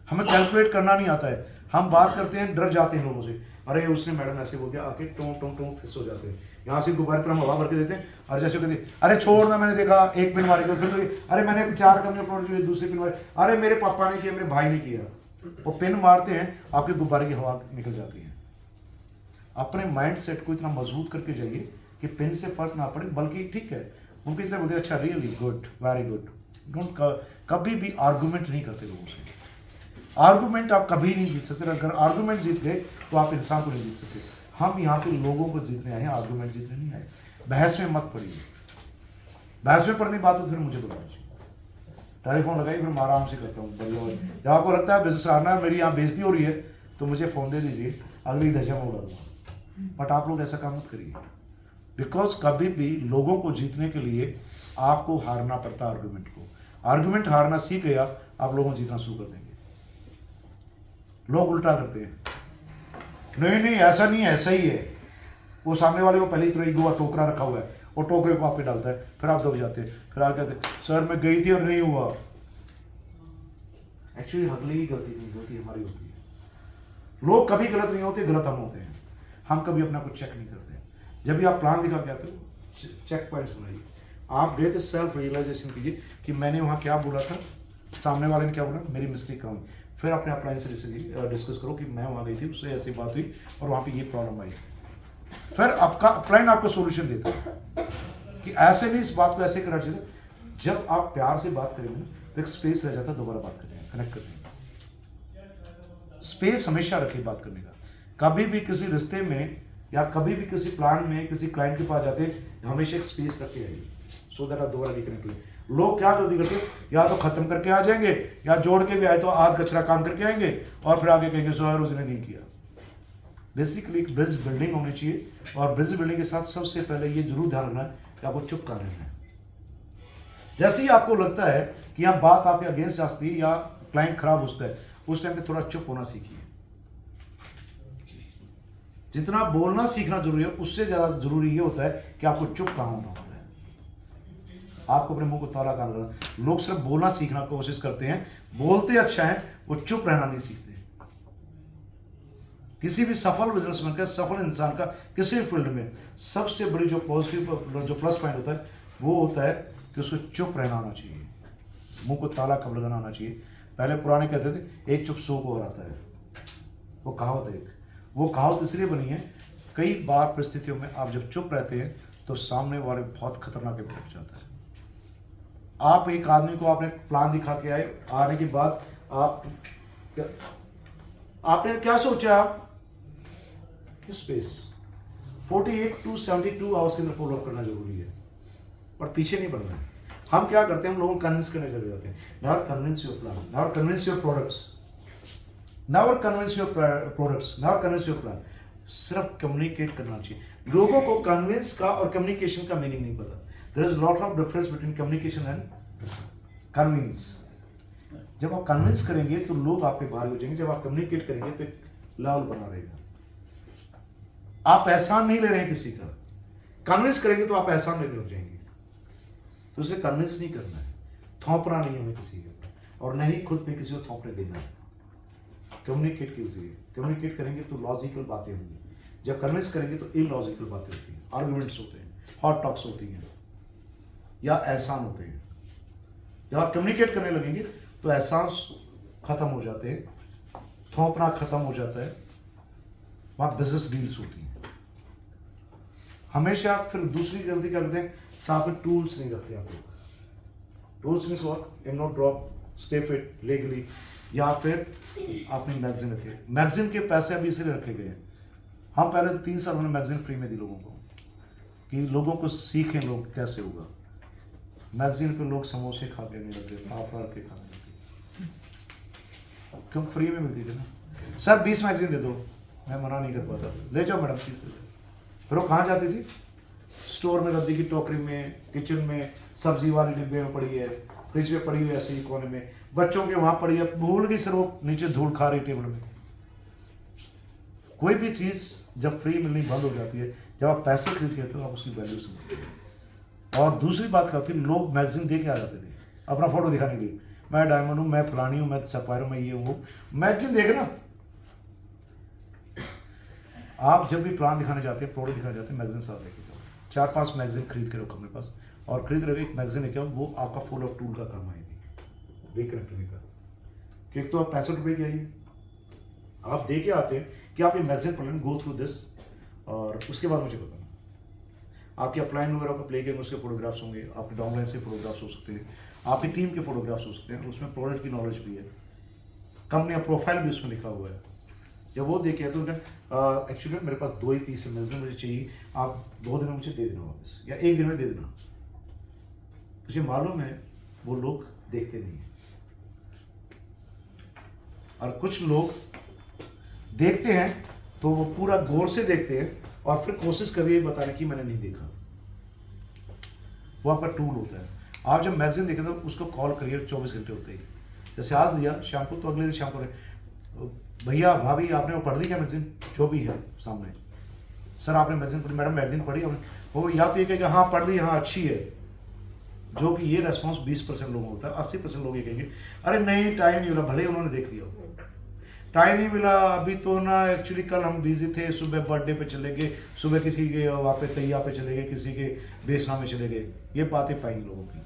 हमें कैलकुलेट करना नहीं आता है। हम बात करते हैं, डर जाते हैं लोगों से, अरे उसने मैडम ऐसे बोल दिया, आके टों टों टों फिस हो जाते हैं। यहाँ से गुब्बारे पर हम हवा भर के देते हैं, और जैसे कहते हैं अरे छोड़ना, मैंने देखा एक पिन मारे, फिर अरे मैंने 4 कंपनी अपलोड की, दूसरे पिन मारे, अरे मेरे पापा ने किया, मेरे भाई ने किया। वो पिन मारते हैं, आपके गुब्बारे की हवा निकल जाती है। अपने माइंड सेट को इतना मजबूत करके जाइए कि पिन से फर्क ना पड़े, बल्कि ठीक है उनको इतना बोलते अच्छा really good, very good. Don't कभी भी आर्गूमेंट नहीं करते लोगों से। आर्गूमेंट आप कभी नहीं जीत सकते। अगर आर्गूमेंट जीत गए तो आप इंसान को नहीं जीत सकते। हम यहाँ पे लोगों को जीतने आए हैं, आर्गूमेंट जीतने नहीं आए। बहस में मत पड़िए, बहस में पड़ने की बात हो फिर मुझे बुला लीजिए, टेलीफोन लगाइए, फिर मैं आराम से करता हूँ बढ़िया। जब आपको लगता है बिजनेस आना मेरी यहाँ बेइज्जती हो रही है तो मुझे फ़ोन दे दीजिए, अगली दशा में उड़ा दूँगा। बट आप लोग ऐसा काम मत करिए, बिकॉज कभी भी लोगों को जीतने के लिए आपको हारना पड़ता है आर्गूमेंट को। आर्गूमेंट हारना सीख गया, आप लोगों को जीतना शुरू कर देंगे। लोग उल्टा करते हैं, नहीं नहीं ऐसा नहीं है, ऐसा ही है। वो सामने वाले को पहले ही तो ईगो टोकरा रखा हुआ है, वो टोकरे को आप पे डालता है, फिर आप दब जाते हैं, फिर आप कहते हैं सर मैं गई थी और नहीं हुआ। एक्चुअली अगली ही गलती नहीं होती, हमारी होती है। लोग कभी गलत नहीं होते, गलत हम होते हैं। हम कभी अपना कुछ चेक नहीं करते। जब भी आप प्लान दिखा के आते हो, चेक पॉइंट्स बनाइए। आप गए थे, सेल्फ रियलाइजेशन कीजिए कि मैंने वहाँ क्या बोला था, सामने वाले ने क्या बोला, मेरी मिस्टेक कहाँ हुई। फिर अपने अपलाइन से डिस्कस करो कि मैं वहाँ गई थी, उससे ऐसी बात हुई और वहाँ पे ये प्रॉब्लम आई। फिर आपका अपलाइन आपको सॉल्यूशन देता है कि ऐसे नहीं, इस बात को ऐसे करना चाहिए। जब आप प्यार से बात करेंगे तो एक स्पेस रह जाता है दोबारा बात करने का, कनेक्ट करने का। स्पेस हमेशा रखिए बात करने का। कभी भी किसी रिश्ते में या कभी भी किसी प्लान में किसी क्लाइंट के पास जाते हमेशा एक स्पेस रखे आइए, सो दैट आप दोबारा रिकनेक्ट हुए। लोग क्या गलती करते हैं, या तो खत्म करके आ जाएंगे या जोड़ के भी आए तो आध कचरा काम करके आएंगे और फिर आगे कहेंगे सर उसने नहीं किया। बेसिकली एक ब्रिज बिल्डिंग होनी चाहिए, और ब्रिज बिल्डिंग के साथ सबसे पहले ये जरूर ध्यान रखना है कि आपको चुप कर रहना है। जैसे ही आपको लगता है कि यहाँ बात आपके अगेंस्ट जाती है या क्लाइंट खराब होता है, उस टाइम पे थोड़ा चुप होना सीखिए। जितना बोलना सीखना जरूरी है, उससे ज्यादा जरूरी ये होता है कि आपको चुप कहाँ होना होता है। आपको अपने मुंह को ताला करना होगा। लोग सिर्फ बोलना सीखना कोशिश करते हैं, बोलते अच्छा है, वो चुप रहना नहीं सीखते। किसी भी सफल बिजनेसमैन का, सफल इंसान का किसी भी फील्ड में सबसे बड़ी जो पॉजिटिव जो प्लस पॉइंट होता है वो होता है कि उसको चुप रहना आना चाहिए, मुंह को ताला कब लगाना आना चाहिए। पहले पुराने कहते थे एक चुप सौ को हराता है, वो कहावत है। वो कहावत इसलिए बनी है, कई बार परिस्थितियों में आप जब चुप रहते हैं तो सामने वाले बहुत खतरनाक इम्पैक्ट जाता है। आप एक आदमी को आपने प्लान दिखा के आए, आने के बाद आपने क्या सोचा, आप किस स्पेस 48 to 72 आवर्स के अंदर फॉलो अप करना जरूरी है, और पीछे नहीं बढ़ना है। हम क्या करते हैं, हम लोगों को कन्विंस करने चले जाते हैं। Never convince your plan, never convince your products, never convince your products, never convince your plan. सिर्फ कम्युनिकेट करना चाहिए। लोगों को कन्विंस का और कम्युनिकेशन का मीनिंग नहीं पता। There is lot of difference between communication and convince. जब आप कन्विंस करेंगे तो लोग आपके भारी हो जाएंगे, जब आप कम्युनिकेट करेंगे तो एक लेवल बना रहेगा। आप एहसान नहीं ले रहे हैं किसी का, कन्विंस करेंगे तो आप एहसान लेने लग जाएंगे। तो उसे कन्विंस नहीं करना है, थोपना नहीं हमें किसी के, और नहीं खुद पे किसी को थोपने देना है। कम्युनिकेट कीजिए, कम्युनिकेट करेंगे तो लॉजिकल बातें होंगी, जब कन्विंस करेंगे तो इलॉजिकल बातें होती हैं, आर्गुमेंट्स होते हैं, हॉट टॉक्स होती हैं, या एहसान होते हैं। जब आप कम्युनिकेट करने लगेंगे तो एहसान खत्म हो जाते हैं, थोपना खत्म हो जाता है, वहां बिजनेस डील्स होती हैं। हमेशा फिर दूसरी गलती करते हैं, साथ में टूल्स नहीं रखते आप लोग। Tools means what, am not drop, stay fit legally, या फिर आपने मैगजीन रखे। मैगजीन के पैसे अभी इसलिए रखे गए हैं, हम पहले 3 साल हमने मैगजीन फ्री में दी लोगों को, कि लोगों को सीखें लोग कैसे होगा। मैगजीन पे लोग समोसे खा के नहीं लगते, पापड़ के खाने लगते, क्यों फ्री में मिलती थी ना। सर 20 मैगजीन दे दो, मैं मना नहीं कर पाता, ले जाओ मैडम 30। फिर वो कहाँ जाती थी, स्टोर में रद्दी की टोकरी में, किचन में, सब्जी वाली डिब्बे में पड़ी है, फ्रिज में पड़ी हुई ऐसे ही कोने में, बच्चों के वहां पड़ी है, भूल गई सर वो नीचे धूल खा रही टेबल में। कोई भी चीज जब फ्री मिलनी बंद हो जाती है, जब आप पैसे खरीद के तो आप उसकी वैल्यू समझते हैं। और दूसरी बात क्या होती है, लोग मैगजीन दे के आ जाते थे अपना फोटो दिखाने के लिए, मैं डायमंड हूँ, मैं फलानी हूँ, मैं सफायर हूँ, मैं ये हूँ। मैगजीन देखना, आप जब भी प्लान दिखाने जाते हैं, प्रोडक्ट दिखाने जाते हैं, मैगजीन साथ लेके जाओ। 4-5 मैगजीन खरीद के रखो अपने पास, और खरीद रहे एक मैगजीन लेके आओ, वो आपका फुल ऑफ टूल का काम आएगी रिकनेक्ट करने का। क्योंकि तो आप 65 रुपये की आइए, आप दे के आते हैं कि आप ये मैगजीन पढ़ लें, गो थ्रू दिस, और उसके बाद मुझे बताना। आपके अपलाइन वगैरह को प्ले गेम उसके फोटोग्राफ्स होंगे, आपके डाउनलाइन से फोटोग्राफ्स हो सकते हैं, आपकी टीम के फोटोग्राफ्स हो सकते हैं, उसमें प्रोडक्ट की नॉलेज भी है, कंपनी का प्रोफाइल भी उसमें लिखा हुआ है। जब वो देखे तो एक्चुअली मेरे पास 2 ही पीस है मैगजीन मुझे चाहिए, आप 2 दिन में मुझे दे देना वापस, या 1 दिन में दे देना। मुझे मालूम है वो लोग देखते नहीं हैं, और कुछ लोग देखते हैं तो वो पूरा गौर से देखते हैं और फिर कोशिश करिए बताने की मैंने नहीं देखा। वो आपका टूल होता है। आप जब मैगजीन देखें तो उसको कॉल करिए 24 घंटे होते ही। जैसे आज दिया शाम को, तो अगले दिन शाम को भैया भाभी आपने वो पढ़ ली क्या मैगजीन, जो भी है सामने, सर आपने मैगजीन पढ़ी, मैडम मैगजीन पढ़ी आपने, वो या तो ये कहेगा हाँ पढ़ ली, हाँ अच्छी है, जो कि ये रेस्पॉन्स 20% लोगों होता है। 80% लोग ये कहेंगे अरे नहीं टाइम नहीं मिला, भले उन्होंने देख लिया, टाइम नहीं मिला अभी तो ना, एक्चुअली कल हम बिजी थे, सुबह बर्थडे पे चले गए, सुबह किसी के वहाँ पे तैया पे चले गए, किसी के बेसना में चले गए। ये बातें पाएंगे लोगों की।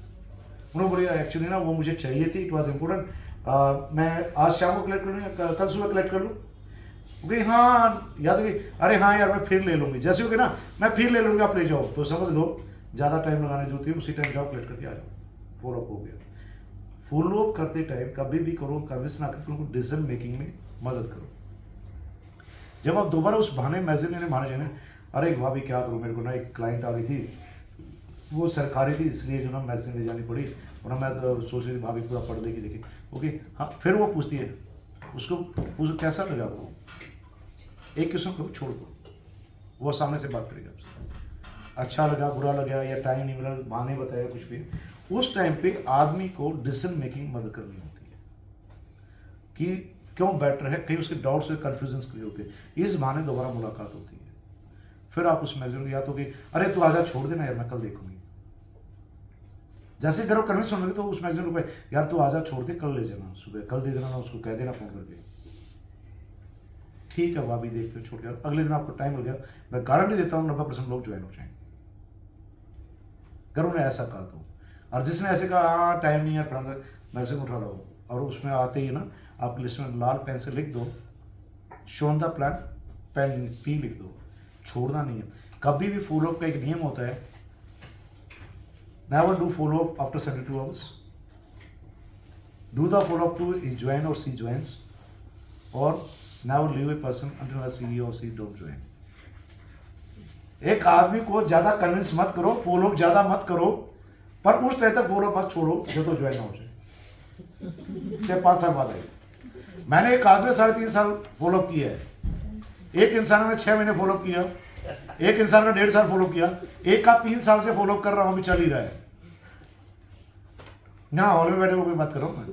उन्होंने बोला एक्चुअली ना वो मुझे चाहिए थी, इट वॉज इम्पोर्टेंट, मैं आज शाम को कलेक्ट कर लूँ, कल सुबह कलेक्ट कर लूँ। बोली हाँ याद होगी, अरे हाँ यार मैं फिर ले लूँगी, जैसे हो गया ना मैं फिर ले लूँगी, आप ले जाओ। तो समझ लो ज़्यादा टाइम लगाने जो होती है उसी टाइम जाओ कलेक्ट करके आ जाओ, फॉलो अप हो गया। फॉलो अप करते टाइम कभी भी करो, कन्विंस ना करो, उनको डिसीजन मेकिंग में मदद करो। जब आप दोबारा उस बहाने मैगजीन लेने माने जाए, अरे भाभी क्या करूँ, मेरे को ना एक क्लाइंट आ गई थी, वो सरकारी थी इसलिए जो ना मैगजीन ले जानी पड़ी, वरना मैं तो सोच रही थी भाभी पूरा पढ़ देगी देखी। ओके हाँ, फिर वो पूछती है उसको कैसा लगा आपको, एक किस्म को छोड़ दो, वो सामने से बात करेगा आपसे, अच्छा लगा बुरा लगा या टाइम नहीं मिला, बहाने बताया कुछ भी, उस टाइम पे आदमी को डिसीजन मेकिंग मदद करनी होती है कि क्यों बेटर है, कहीं उसके डाउट्स से कन्फ्यूजन क्लियर होते हैं, इस बहाने दोबारा मुलाकात होती है। फिर आप उस मैगजीन को या तो कि अरे तू आजा छोड़ देना यार मैं कल देखूंगी, जैसे करो कन्विंस होने तो उस मैगजीन को यार तू आजा छोड़ दे कल ले जाना, सुबह कल दे देना ना, उसको कह देना फोन करके ठीक है भाभी देखते छोड़ के, अगले दिन आपको टाइम मिल गया, मैं गारंटी देता हूँ 90% लोग ज्वाइन हो जाएंगे अगर उन्हें ऐसा कहा तो। और जिसने ऐसे कहा हाँ टाइम नहीं है मैगजीन उठा लो, और उसमें आते ही ना आप लिस्ट में लाल पेन से लिख दो शोन द प्लान, पेन पी लिख दो, छोड़ना नहीं है कभी भी। फॉलो अप का एक नियम होता है, never do follow up after 72 hours, do the follow up to he join और सी ज्वाइंस, और never leave a person until she और सी डोंट ज्वाइन। एक आदमी को ज्यादा कन्विंस मत करो, फॉलो अप ज्यादा मत करो, पर उस तरह तक फॉलो अप मत छोड़ो जो तो ज्वाइन हो जाए, चाहे 5 साल बाद आए। मैंने एक आदमी 3.5 साल फॉलो अप किया है, एक इंसान ने 6 महीने फॉलो अप किया, एक इंसान का 1.5 साल फॉलो किया, एक का 3 साल से फॉलो अप कर रहा हूं, अभी चल ही रहा है। ना हॉल में बैठे वो कोई बात करो मैं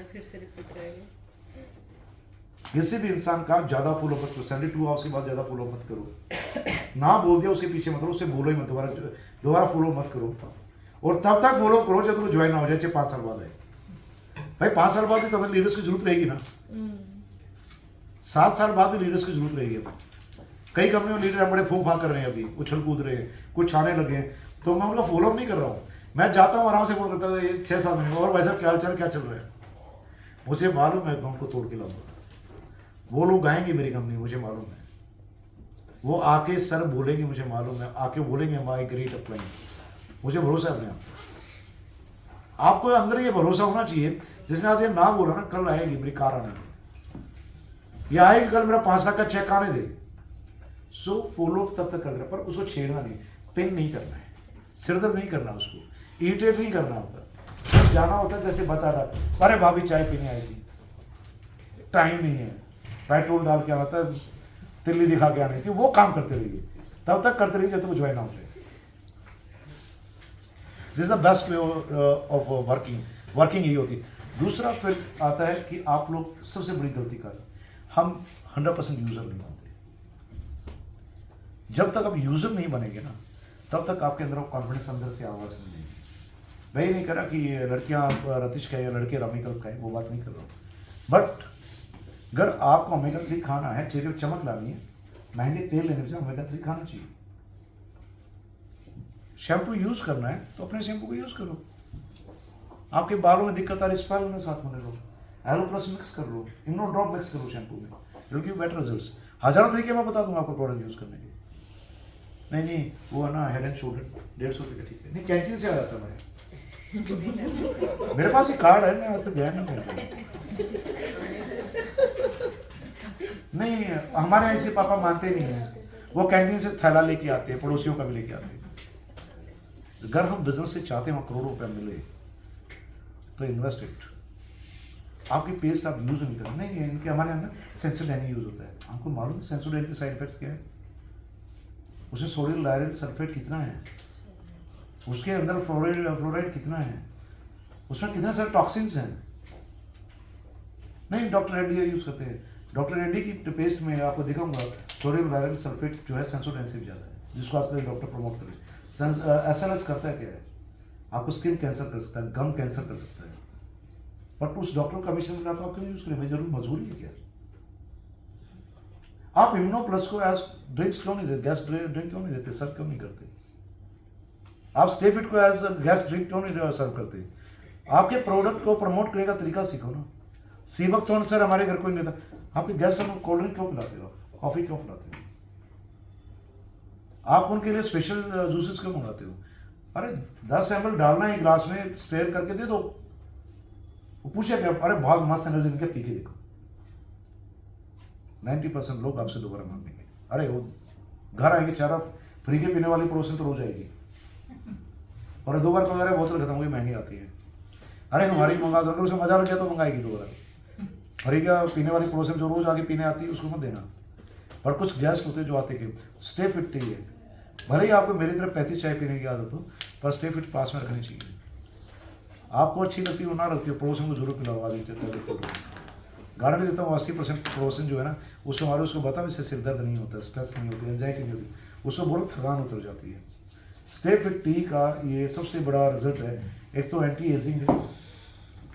फिर से रिपीट करेंगे। किसी भी इंसान का ज्यादा फॉलो मत करो, 72 आवर्स के बाद ज्यादा फॉलो मत करो, ना बोल दिया उसके पीछे मत करो, उससे बोलो ही मत, दोबारा फॉलो मत करो, और तब तक फॉलो करो जब तक ज्वाइन ना हो जाए, चाहे 5 साल बाद आए। भाई 5 साल बाद भी तो हमें लीडर्स की जरूरत रहेगी ना, 7 साल बाद भी लीडर्स की जरूरत रहेगी। कई कंपनियों में लीडर बड़े फूंक फांक कर रहे हैं, अभी उछल कूद रहे हैं, कुछ आने लगे हैं, तो मैं उनका फॉलो अप नहीं कर रहा हूँ, मैं जाता हूँ आराम से फोन करता हूँ 6-7 महीने, और भाई साहब क्या चल क्या चल रहा है, मुझे मालूम है उनको तोड़ के लाऊंगा, वो लोग आएंगे मेरी कंपनी, मुझे मालूम है, वो आके सर बोलेंगे, मुझे मालूम है, आके बोलेंगे माई ग्रेट अप्लाई, मुझे भरोसा है अपने आप। आपको अंदर ये भरोसा होना चाहिए, जिसने आज ये ना बोला ना कल आएगी मेरी कार आने, ये आएगी कल मेरा 5 लाख का चेक आने दे। सो फॉलो तब तक कर रहा, पर उसको छेड़ना नहीं, पिन नहीं करना है, सिरदर्द नहीं करना, उसको इरिटेट नहीं करना होता, जाना होता है जैसे बता रहा, अरे भाभी चाय पीने आई थी, टाइम नहीं है, पेट्रोल डाल के आना था, तिल्ली दिखा के आनी थी, वो काम करते रहिए, तब तक करते रहिए जब तक ज्वाइन हो जाए। This is the best way of working यही होती है। दूसरा फिर आता है कि आप लोग सबसे बड़ी गलती कर, हम 100% यूजर नहीं होते। जब तक आप यूजर नहीं बनेंगे ना, तब तक आपके अंदर कॉन्फिडेंस अंदर से आवाज नहीं आएगी। मैं नहीं कह रहा कि लड़कियां रतीश खाए या लड़के रमी कल्प खाए, वो बात नहीं कर रहा हूँ, बट अगर आपको ओमेगा 3 खाना है, चेहरे पर चमक लानी है, महंगे तेल लेने से ओमेगा 3 खाना चाहिए। शैम्पू यूज करना है तो अपने शैम्पू को यूज करो, आपके बालों में दिक्कत आ रही स्पाइरल में साथ होने लो, एलो प्लस मिक्स कर लो, इम्नो ड्रॉप मिक्स करो शैम्पू में, विल गिव बेटर रिजल्ट्स। हजारों तरीके मैं बता दूंगा आपको प्रोडक्ट यूज करने के। नहीं वो है ना हेड एंड शोल्डर 150 रुपये का, ठीक है, नहीं कैंटीन से आ जाता मैं, मेरे पास ये कार्ड है, मैं आज तक गया नहीं करता। नहीं हमारे यहाँ इसके पापा मानते नहीं है, वो कैंटीन से थैला लेके आते हैं, पड़ोसियों का भी लेके आते हैं। अगर हम बिजनेस से चाहते हैं करोड़ों रुपया मिले तो इन्वेस्ट इट। आपकी पेस्ट आप यूज नहीं करें, नहीं इनके हमारे अंदर सेंसोडाइन यूज होता है, आपको मालूम है सेंसोडाइन के साइड इफेक्ट्स क्या है? उसमें सोडियम लायरेट सल्फेट कितना है, उसके अंदर फ्लोराइड कितना है, उसमें कितने सारे टॉक्सिन्स हैं। नहीं डॉक्टर रेड्डी यूज करते हैं, डॉक्टर रेड्डी की पेस्ट में आपको दिखाऊंगा सोडियम लायरेट सल्फेट जो है सेंसोडाइन से भी ज़्यादा है, जिसको आजकल डॉक्टर प्रमोट करे। SLS करता है क्या है, आपको स्किन कैंसर कर सकता है, गम कैंसर कर सकता है, बट उस डॉक्टर का कमीशन मिला तो आप क्यों यूज करें? भाई जरूर मजबूरी है क्या? आप इम्यूनो प्लस को एज ड्रिंक्स क्यों नहीं देते, गैस ड्रिंक क्यों नहीं देते, सर्व क्यों नहीं करते? आप स्टेफिट को एज गैस ड्रिंक क्यों नहीं सर्व करते? आपके प्रोडक्ट को प्रमोट करने का तरीका सीखो ना। सीबक तो सर हमारे घर कोई नहीं था, आपके गेस्ट को कोल्ड ड्रिंक क्यों पिलाते हो, कॉफी क्यों पिलाते हो, आप उनके लिए स्पेशल जूसेस क्यों मंगाते हो? अरे 10 ml डालना है ग्लास में, स्टेयर करके दे दो। वो पूछे क्या, अरे बहुत मस्त एनर्जी निकल, पी के देखो। 90% लोग आपसे दोबारा मांगेंगे। अरे वो घर आएंगे, चारा फ्री के पीने वाली पड़ोसन तो रोज आएगी, और 2 बार पगार बोतल खत्म हुई, महंगी आती है। अरे हमारी मंगा दो, अगर उसे मजा लग गया तो मंगाएगी 2 बार। फरीगा पीने वाली पड़ोसन जो रोज आगे पीने आती है उसको मत देना। पर कुछ गेस्ट होते हैं जो आते कि स्टे फिट टी है, भले ही आपको मेरी तरह 35 चाय पीने की आदत हो, पर स्टे फिट पास में रखनी चाहिए। आपको अच्छी लगती हो ना लगती हो, पड़ोसन को जरूर पिलाओ आगे चलते। गारंटी देता हूँ 80% पड़ोसन जो है ना, उसको हमारे उसको बता इससे सिर दर्द नहीं होता, स्ट्रेस नहीं होती, एंजाइटी नहीं होती, उसको बोलो थकान उतर जाती है। स्टे फिट टी का ये सबसे बड़ा रिजल्ट है, एक तो एंटी एजिंग है।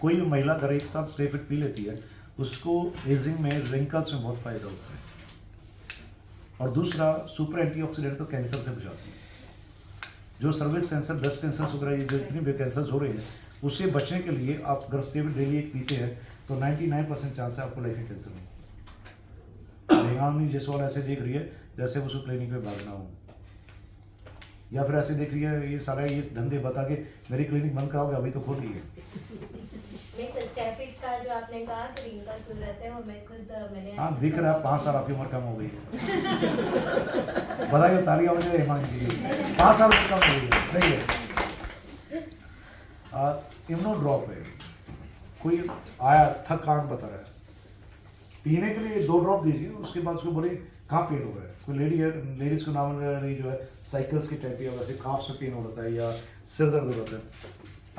कोई भी महिला अगर एक साथ स्टे फिट पी लेती है उसको एजिंग में, रिंकल्स में बहुत फायदा होता है। और दूसरा सुपर एंटीऑक्सीडेंट तो कैंसर से बचाती है। जो सर्विक्स कैंसर, ब्रेस्ट कैंसर वगैरह, ये जितनी भी कैंसर हो रहे हैं उससे बचने के लिए आप अगर स्टे फिट डेली एक पीते हैं तो 99% चांस है आपको लाइफ में कैंसर नहीं। रेहानी जयसवाल ऐसे देख रही है जैसे उसको क्लिनिक पे भागना हो, या फिर ऐसे देख रही है ये सारा ये धंधे बता के मेरी क्लिनिक बंद कराओगे, अभी तो खोली है। नहीं स्टे फिट का जो आपने कहा कि रिंकल्स हो जाते हैं, वो मैं खुद मैंने हाँ दिख रहा है, 5 साल आपकी उम्र कम हो गई है। बताइए तालियां हो जाए ईमान के लिए, 5 साल उम्र कम हो गई है, सही है। इम्यूनो ड्रॉप है, कोई आया थकान बता रहा है, पीने के लिए 2 ड्रॉप दीजिए, उसके बाद उसको बोले कहाँ पेन हो रहा है। कोई लेडी है, लेडीज़ को नाम रही जो है साइकिल्स की टाइप या वैसे काफ से पेन हो रहा है या सिर दर्द हो रहा है,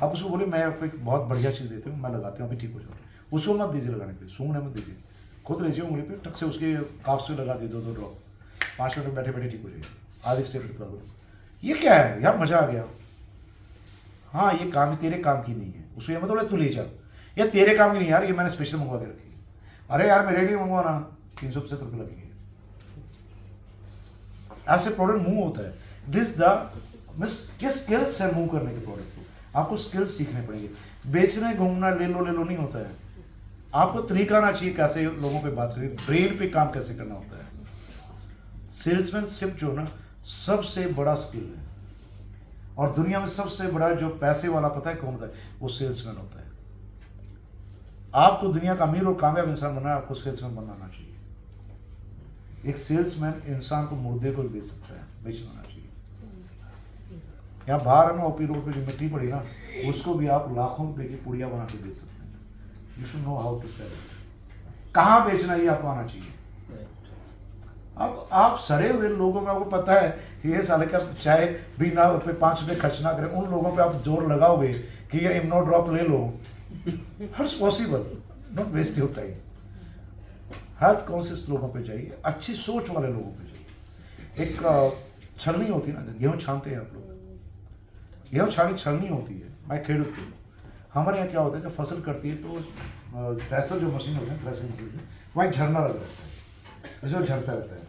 आप उसको बोले मैं आपको एक बहुत बढ़िया चीज़ देती हूँ, मैं लगाती हूँ अभी ठीक हो जाओ। उसको मत दीजिए लगाने के लिए, सूंघने मत दीजिए, खुद लीजिए उंगली पे टक से उसके काफ से लगा दीजिए 2 ड्रॉप, 5 मिनट में बैठे बैठे ठीक हो जाएगी। आधी स्टेप करा दो। ये क्या है यार, मजा आ गया। हाँ ये काम तेरे काम की नहीं है, उसको ये मत बोले तू ले जा, या तेरे काम की नहीं यार, ये मैंने स्पेशल मंगवा के रखी है। अरे यार मेरे लिए मंगवाना, 375 रुपये लगेंगे। ऐसे प्रोडक्ट मूव होता है। दिस द मिस के स्किल्स है मूव करने के प्रोडक्ट को, आपको स्किल्स सीखने पड़ेंगे। बेचने घूमना ले लो नहीं होता है, आपको तरीका आना चाहिए कैसे लोगों पे बात करें, ब्रेन पे काम कैसे करना होता है। सेल्समैनशिप जो ना सबसे बड़ा स्किल है, और दुनिया में सबसे बड़ा जो पैसे वाला पता है कौन होता है, वो सेल्समैन होता है। आपको दुनिया का अमीर और कामयाब इंसान बनना है, आपको सेल्समैन बनाना चाहिए। एक सेल्समैन इंसान को मुर्दे को भी बेच सकता है, बेचना चाहिए। यहाँ बाहर है ना ओपी रोड पे जो मिट्टी पड़ी ना, उसको भी आप लाखों रुपए की पुड़िया बना के बेच सकते हैं। You should know how to sell it, कहाँ बेचना ये आपको आना चाहिए। अब आप सड़े हुए लोगों में आपको पता है ये साले का चाहे भी ना पे 5 रुपये खर्च ना करें, उन लोगों पे आप जोर लगाओगे कि ये इम्यूनो ड्रॉप ले लो, हर्स possible, not waste your time. Health conscious लोगों पे चाहिए, अच्छी सोच वाले लोगों पे चाहिए। एक छलनी होती है ना, गेहूँ छानते हैं आप लोग, गेहूँ छलनी होती है। मैं खेडूत हूँ, हमारे यहाँ क्या होता है जब फसल कटती है तो थ्रेसर जो मशीन होती है, थ्रेसर मशीन वहाँ एक झरना लगा रहता है, इसमें झरता रहता है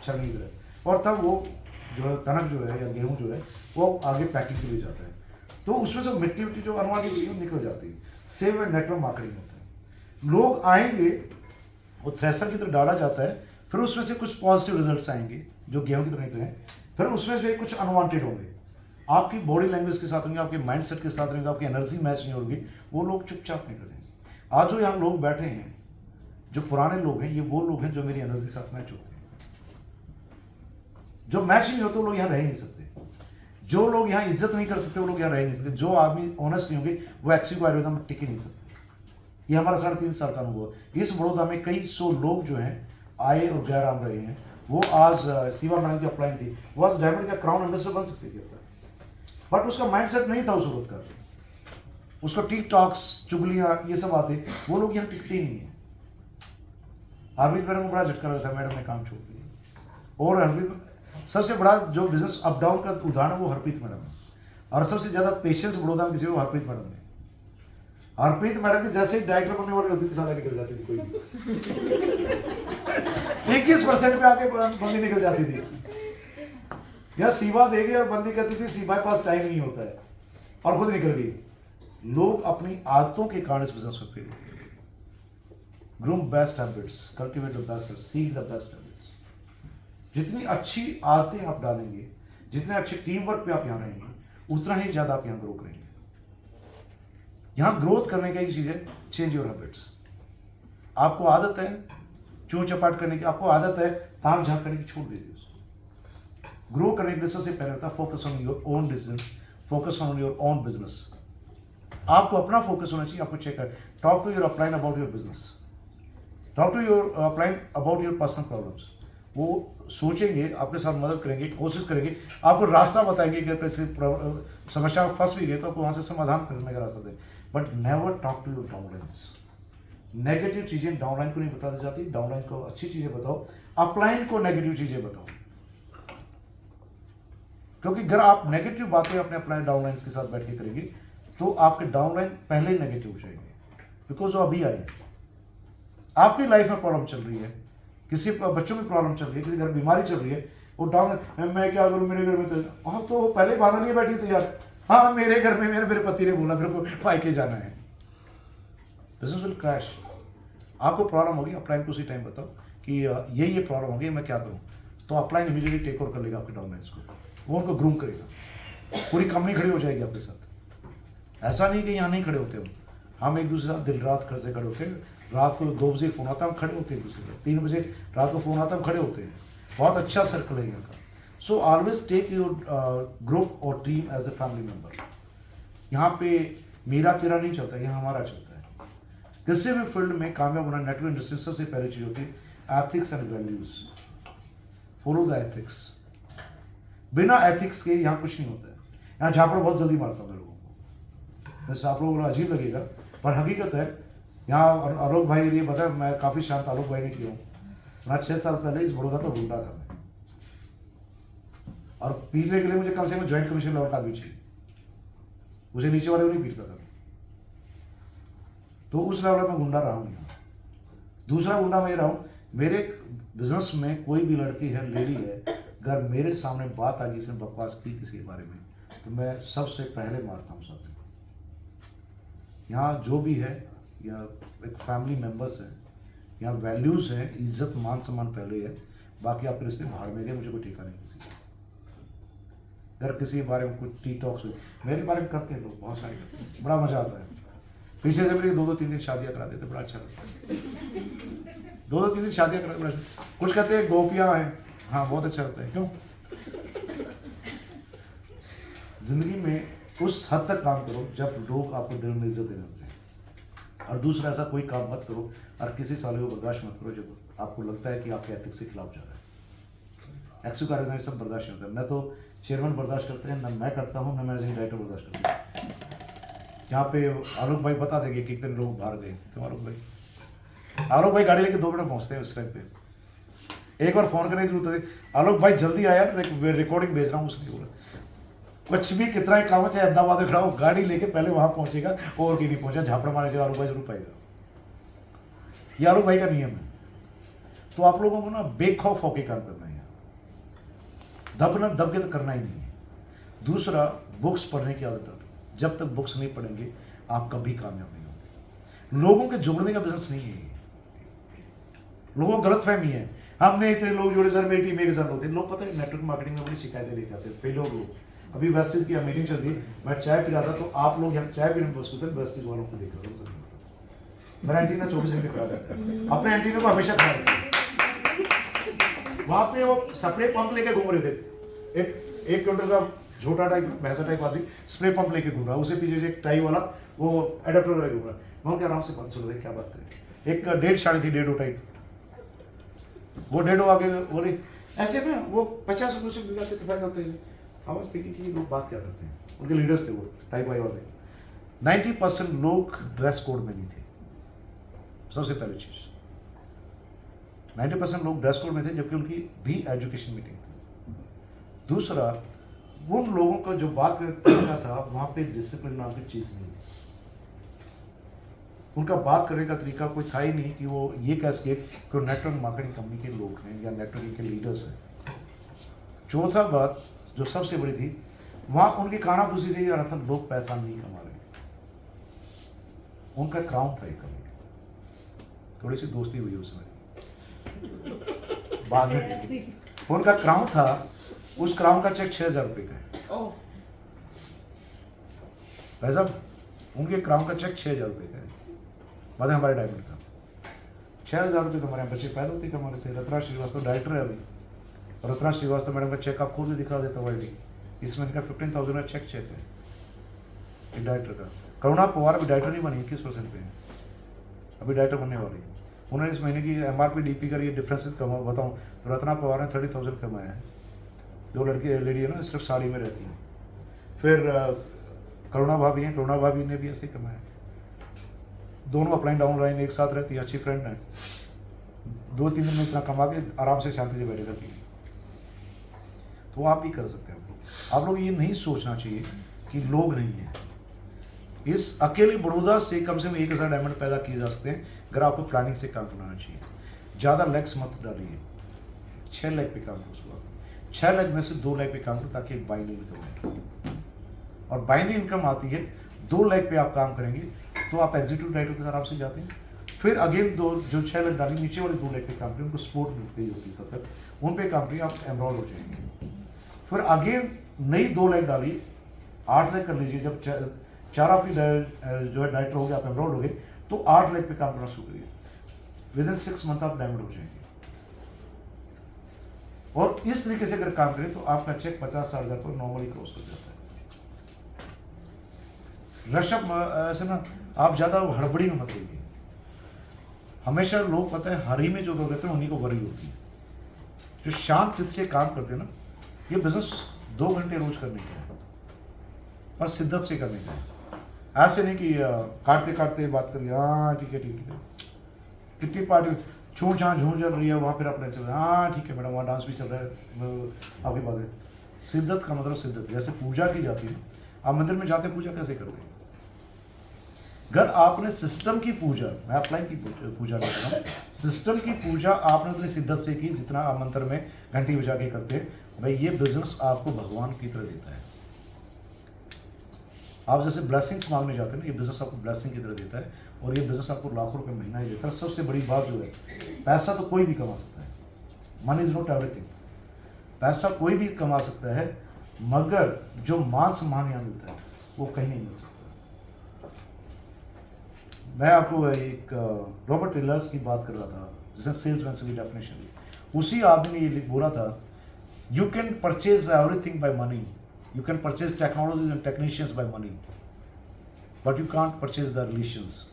छलनी की तरह, और तब वो जो कनक जो है या गेहूँ जो है वो आगे पैकिंग के लिए जाता है, तो उसमें से मिट्टी जो अनवाणी चीज़ें निकल जाती है। सेम एंड नेटवर्क मार्केटिंग होता है। लोग आएंगे, वो थ्रेसर की तरफ डाला जाता है, फिर उसमें से कुछ पॉजिटिव रिजल्ट्स आएंगे जो गेहूँ की तरह निकले, फिर उसमें से कुछ अनवांटेड होंगे, आपकी बॉडी लैंग्वेज के साथ होंगे, आपके माइंडसेट के साथ रहेंगे, आपकी एनर्जी मैच नहीं होगी, वो लोग चुपचाप निकल जाएंगे। आज जो यहाँ लोग बैठे हैं, जो पुराने लोग हैं, ये वो लोग हैं जो मेरी एनर्जी के साथ मैच होते हैं। जो मैच नहीं होते वो लोग यहाँ रह नहीं सकते, जो लोग यहाँ इज्जत नहीं कर सकते वो लोग यहाँ रह नहीं सकते, जो आदमी ऑनेस्ट नहीं होंगे वो एक्सिव आयुर्वेदा में टिक ही नहीं सकते। ये हमारा 3.5 साल का अनुभव है। इस बड़ौदा में कई 100 लोग जो हैं आए और गैर आम रहे हैं। वो आज सीवा मैडम की अपलाइन थी, वो आज डायमंड का क्राउन एम्बेसडर बन सकती थी, बट उसका माइंडसेट नहीं था उस वक्त का। उसको टिक टॉक्स चुगलियाँ ये सब आते, वो लोग यहाँ टिकते ही नहीं है। हरप्रीत मैडम को बड़ा झटका लगा था, मैडम ने काम छोड़ दिया। और हरप्रीत सबसे बड़ा जो बिजनेस अप डाउन का उदाहरण वो हरप्रीत मैडम है, और सबसे ज्यादा पेशेंस बड़ौदा में किसी को हरप्रीत मैडम ने। हरप्रीत मैडम की जैसे ही डायरेक्टर बनने वाली होती थी साला निकल जाती थी, कोई 21% पे आके बंदी निकल जाती थी। या सीवा देगी और बंदी कहती थी सीवा के पास टाइम नहीं होता है, और खुद निकल गई। लोग अपनी आदतों के कारण इस बिजनेस में फेल होते हैं। Groom best habits, cultivate the best, seek the best habits. जितनी अच्छी आदतें आप डालेंगे, जितने अच्छे टीम वर्क पे आप यहाँ रहेंगे, उतना ही ज्यादा आप यहाँ ग्रो करेंगे। यहाँ ग्रोथ करने का ही चीज है चेंज योर हैबिट्स। आपको आदत है चूर चपाट करने की, आपको आदत है ताम झाँक करने की, छोड़ दीजिए उसको। ग्रो करने के लिए सबसे पहले होता है focus on your own business, focus on your own business. आपको अपना फोकस होना चाहिए। आपको चेक कर, talk to your upline about your business. Talk to your client about your personal problems. वो सोचेंगे, आपके साथ मदद करेंगे, कोशिश करेंगे, आपको रास्ता बताएंगे कि किसी समस्या में फंस भी गए तो आपको वहाँ से समाधान करने का रास्ता दें। But never talk to your downlines. Negative चीज़ें डाउनलाइन को नहीं बताई जाती, डाउनलाइन को अच्छी चीज़ें बताओ, अपलाइन को नेगेटिव चीज़ें बताओ। क्योंकि अगर आप नेगेटिव बातें अपने अपलाइन डाउनलाइन के साथ बैठ के करेंगे तो आपके डाउनलाइन पहले ही नेगेटिव हो जाएंगे, बिकॉज वो अभी आए। आपकी लाइफ में प्रॉब्लम चल रही है, किसी बच्चों की प्रॉब्लम चल रही है, किसी घर बीमारी चल रही है, वो डाउन, मैं क्या करूँ, मेरे घर में तो हाँ, तो पहले बहाना लिए बैठी थी यार, हाँ मेरे घर में मेरे पति ने बोला मेरे को मायके जाना है। Business will crash. आपको प्रॉब्लम होगी, अपलाइन को उसी टाइम बताओ कि ये प्रॉब्लम होगी, मैं क्या करूँ, तो अपलाइन इमीडिएटली टेक ओवर कर लेगा आपके डाउनलाइंस को, वो उनको ग्रूम करेगा, पूरी कंपनी खड़ी हो जाएगी आपके साथ। ऐसा नहीं कि यहाँ नहीं खड़े होते हम एक दूसरे के साथ दिन रात से खड़े होते हैं। रात को 2 बजे फ़ोन आता है, हम खड़े होते हैं एक दूसरे के साथ। 3 बजे रात को फ़ोन आता है, हम खड़े होते हैं। बहुत अच्छा सर्कल है यहाँ का। So always take your group और team as a family member. यहाँ पे मेरा तेरा नहीं चलता, यहाँ हमारा चलता है। किसी भी फील्ड में कामयाब होना, नेटवर्क इंडस्ट्री सबसे पहली चीज़ होती है ethics and values. Follow the ethics. बिना एथिक्स के यहाँ कुछ नहीं होता है। यहाँ झापड़ बहुत जल्दी मारता हूँ लोगों को, वैसे आप लोगों को अजीब लगेगा पर हकीकत है। यहाँ आलोक भाई ये बताया, मैं काफ़ी शांत आलोक भाई ने किया हूँ। मैं 6 साल पहले इस बड़ौदा का गुंडा था मैं, और पीटने के लिए मुझे कम से कम ज्वाइंट कमीशन लेवल का भी चाहिए, मुझे नीचे वाले को नहीं पीटता था। तो उस लेवल में गुंडा रहा हूँ यहाँ। दूसरा गुंडा मैं रहा हूँ, मेरे बिजनेस में कोई भी लड़की है, लेडी है, अगर मेरे सामने बात आ गई, इसने बकवास की किसी के बारे में, तो मैं सबसे पहले मारता हूँ सब। यहाँ जो भी है, या एक फैमिली मेंबर्स है, यहाँ वैल्यूज़ हैं, इज्जत मान सम्मान पहले है, बाकी आपके रिश्ते भाड़ में गए, मुझे कोई ठेका नहीं किसी का। अगर किसी के बारे में कुछ टी टॉक्स हुई, मेरे बारे में करते हैं लोग, बहुत सारे करते हैं, बड़ा मजा आता है। पीछे से मेरी 2-2 3-3 शादियाँ करा देते, बड़ा अच्छा लगता है। 2-2 3-3 शादियाँ करा देते। कुछ कहते हैं गोपियाँ हैं, हाँ बहुत अच्छा लगता है। क्यों? जिंदगी में उस हद तक काम करो जब लोग आपको दिल में इज्जत देने लगते हैं। और दूसरा, ऐसा कोई काम मत करो और किसी साले को बर्दाश्त मत करो जब आपको लगता है कि आपके एथिक्स के खिलाफ जा रहा है। एक्सू कार्य सब बर्दाश्त नहीं होता। न तो चेयरमैन बर्दाश्त करते हैं, न मैं करता हूँ, न मैनेजिंग डायरेक्टर बर्दाश्त करते हैं। यहाँ पे आलोक भाई बता देंगे कि कितने लोग बाहर गए। क्यों आलोक भाई? आलोक भाई गाड़ी लेके 2 मिनट पहुँचते हैं उस टाइम पे। एक बार फोन करने की जरूरत है, आलोक भाई जल्दी आया, रिकॉर्डिंग भेज रहा हूँ। उसने बोला कुछ भी कितना ही काम हो, चाहे अहमदाबाद में खड़ा हो, गाड़ी लेके पहले वहां पहुंचेगा, और कहीं नहीं पहुंचा, झापड़ मारेगा, आलोक भाई जरूर पाएगा। ये आलोक भाई का नियम है। तो आप लोगों को ना बेखौफ होकर काम करना है, दब के तो करना ही नहीं है। दूसरा, बुक्स पढ़ने की आदत डालो। जब तक बुक्स नहीं पढ़ेंगे आप कभी कामयाब नहीं होंगे। लोगों के जोड़ने का बिजनेस नहीं है। लोगों को गलतफहमी है, हमने इतने लोग जोड़े सर, मेरी टीम एक साथ होते हैं। लोग पता है नेटवर्क मार्केटिंग में बड़ी शिकायतें लेके आते हैं, फेल हो गए। अभी वेस्टेज की मीटिंग चल रही है, मैं चाय पी रहा था, तो आप लोग यहाँ चाय पीने बस होते हैं, वेस्टेज वालों को देख रहे हो। मेरा एंटीना 24 घंटे खड़ा रहता है, अपने एंटीना को हमेशा खड़ा रखता है। वहाँ पे वो स्प्रे पंप लेके घूम रहे थे, एक किलोमीटर का छोटा टाइप भैंसा टाइप आदमी स्प्रे पंप लेके घूम रहा, उसे पीछे से एक टाई वाला वो एडेप्टर वाला घूम रहा। मैं उनके आराम से बात सुन रहे, क्या बात करें। एक 1.5 साड़ी थी, 1.5 टाइप, वो 1.5 आगे बोले ऐसे में वो 50 रुपये से मिल जाते थे, होते हैं। आवाज देखिए कि लोग बात क्या करते हैं। उनके लीडर्स थे वो टाइप आई वाले। 90% लोग ड्रेस कोड में नहीं थे। सबसे पहली चीज, 90% लोग ड्रेस कोड में थे, जबकि उनकी भी एजुकेशन मीटिंग थी। दूसरा, उन लोगों का जो बात करना था, वहां पे डिसिप्लिन नाम की चीज नहीं थी। उनका बात करने का तरीका कोई था ही नहीं कि वो ये कह सके कि नेटवर्क मार्केटिंग कंपनी के लोग हैं या नेटवर्किंग के लीडर्स हैं। चौथा बात जो सबसे बड़ी थी, वहां उनकी कानाफूसी से ही आ रहा था, लोग पैसा नहीं कमा रहे। उनका क्राउन था एक, थोड़ी सी दोस्ती हुई उसमें बाद में। उनका क्राउन था, उस क्राउन का चेक 6,000 रुपये का है भाई साहब। उनके क्राउन का चेक 6,000 रुपये का है, मतलब हमारे डायमंड का 6,000 रुपये तो हमारे बच्चे पैदा होते कमा लेते। रत्ना श्रीवास्तव डायरेक्टर है अभी, रत्ना श्रीवास्तव मैडम का चेक आप खुद भी दिखा देता हूँ। इसमें इनका 15,000 का चेक है एक डायरेक्टर का। करुणा पवार अभी डायरेक्टर नहीं बनी, 21% पे है, अभी डायरेक्टर बनने वाली है। उन्होंने इस महीने की MRP DP का ये डिफरेंसेस कमा बताऊँ तो रत्ना पवार ने 30,000 कमाया है, जो लड़की लेडी है ना सिर्फ साड़ी में रहती है। फिर करुणा भाभी हैं, करुणा भाभी ने भी ऐसे कमाया। दोनों अपलाइन डाउन लाइन एक साथ रहती है, अच्छी फ्रेंड है, 2-3 दिन में इतना कमा के आराम से शांति से बैठे रहती है। तो आप भी कर सकते हैं। आप लोग ये नहीं सोचना चाहिए कि लोग नहीं हैं। इस अकेले बड़ौदा से कम 1000 डायमंड पैदा किए जा सकते हैं अगर आपको प्लानिंग से काम करना चाहिए। ज़्यादा लैक्स मत डालिए, 6 लाख पे काम करो सुबह, 6 लाख में से 2 लाख पे काम करो ताकि एक बाइनरी इनकम आए। और बाइनरी इनकम आती है 2 लाख पे आप काम करेंगे तो आप एग्जीक्यूटिव डायरेक्टर के आराम से जाते हैं। फिर अगेन जो 6 लाख डाली नीचे वाले 2 लाख पे काम करें, उनको सपोर्ट मिलती होती तब तक उन पे काम करिए, आप एनरोल हो जाएंगे। फिर अगेन नई 2 लाख डालिए, 8 लाख कर लीजिए। जब 4 आपकी जो है डायरेक्टर हो गया, आप एनरोल हो गए, तो 8 लाख पे काम करना शुरू करिए। विदिन 6 मंथ आप डायमंड हो जाएंगे। और इस तरीके से अगर काम करें तो आपका चेक 50-60 हज़ार को नॉर्मली क्रॉस कर जाता है। ऋषभ ऐसे ना आप ज़्यादा हड़बड़ी में मत रहिए। हमेशा लोग पता है हरी में जो लोग रहते हैं उन्हीं को वरी होती है। जो शांत चित्त से काम करते हैं ना, ये बिजनेस 2 घंटे रोज करने का है और शिद्दत से करने का है। ऐसे नहीं कि काटते काटते बात करिए, हाँ ठीक है ठीक है, कितनी पार्टी छूट जहाँ झूठ चल रही है वहाँ फिर अपने चल रहे हैं, हाँ ठीक है मैडम वहाँ डांस भी चल रहा है, आपकी बात है। शिद्दत का मतलब शिद्दत, जैसे पूजा की जाती है, आप मंदिर में जाते पूजा कैसे करते हैं? अगर आपने सिस्टम की पूजा, मैं ऑफलाइन की पूजा नहीं कर रहा हूँ, सिस्टम की पूजा आपने उतनी शिद्दत से की जितना आप मंदिर में घंटी बजा के करते हैं, भाई ये बिजनेस आपको भगवान की तरह देता है। आप जैसे ब्लेसिंग्स मांगने जाते हैं ना, ये बिजनेस आपको ब्लेसिंग की तरह देता है और ये बिजनेस आपको लाखों रुपए महीना ही देता है। सबसे बड़ी बात जो है, पैसा तो कोई भी कमा सकता है, मनी इज नॉट एवरीथिंग। पैसा कोई भी कमा सकता है, मगर जो मान सम्मान यहाँ मिलता है वो कहीं नहीं मिल सकता। मैं आपको एक रॉबर्ट टेलर्स की बात कर रहा था, जिसने सेल्समैन से भी डेफिनेशन दी। उसी आदमी ने ये बोला था, you can purchase everything by money, you can purchase technologies and technicians by money, but you can't purchase the relations.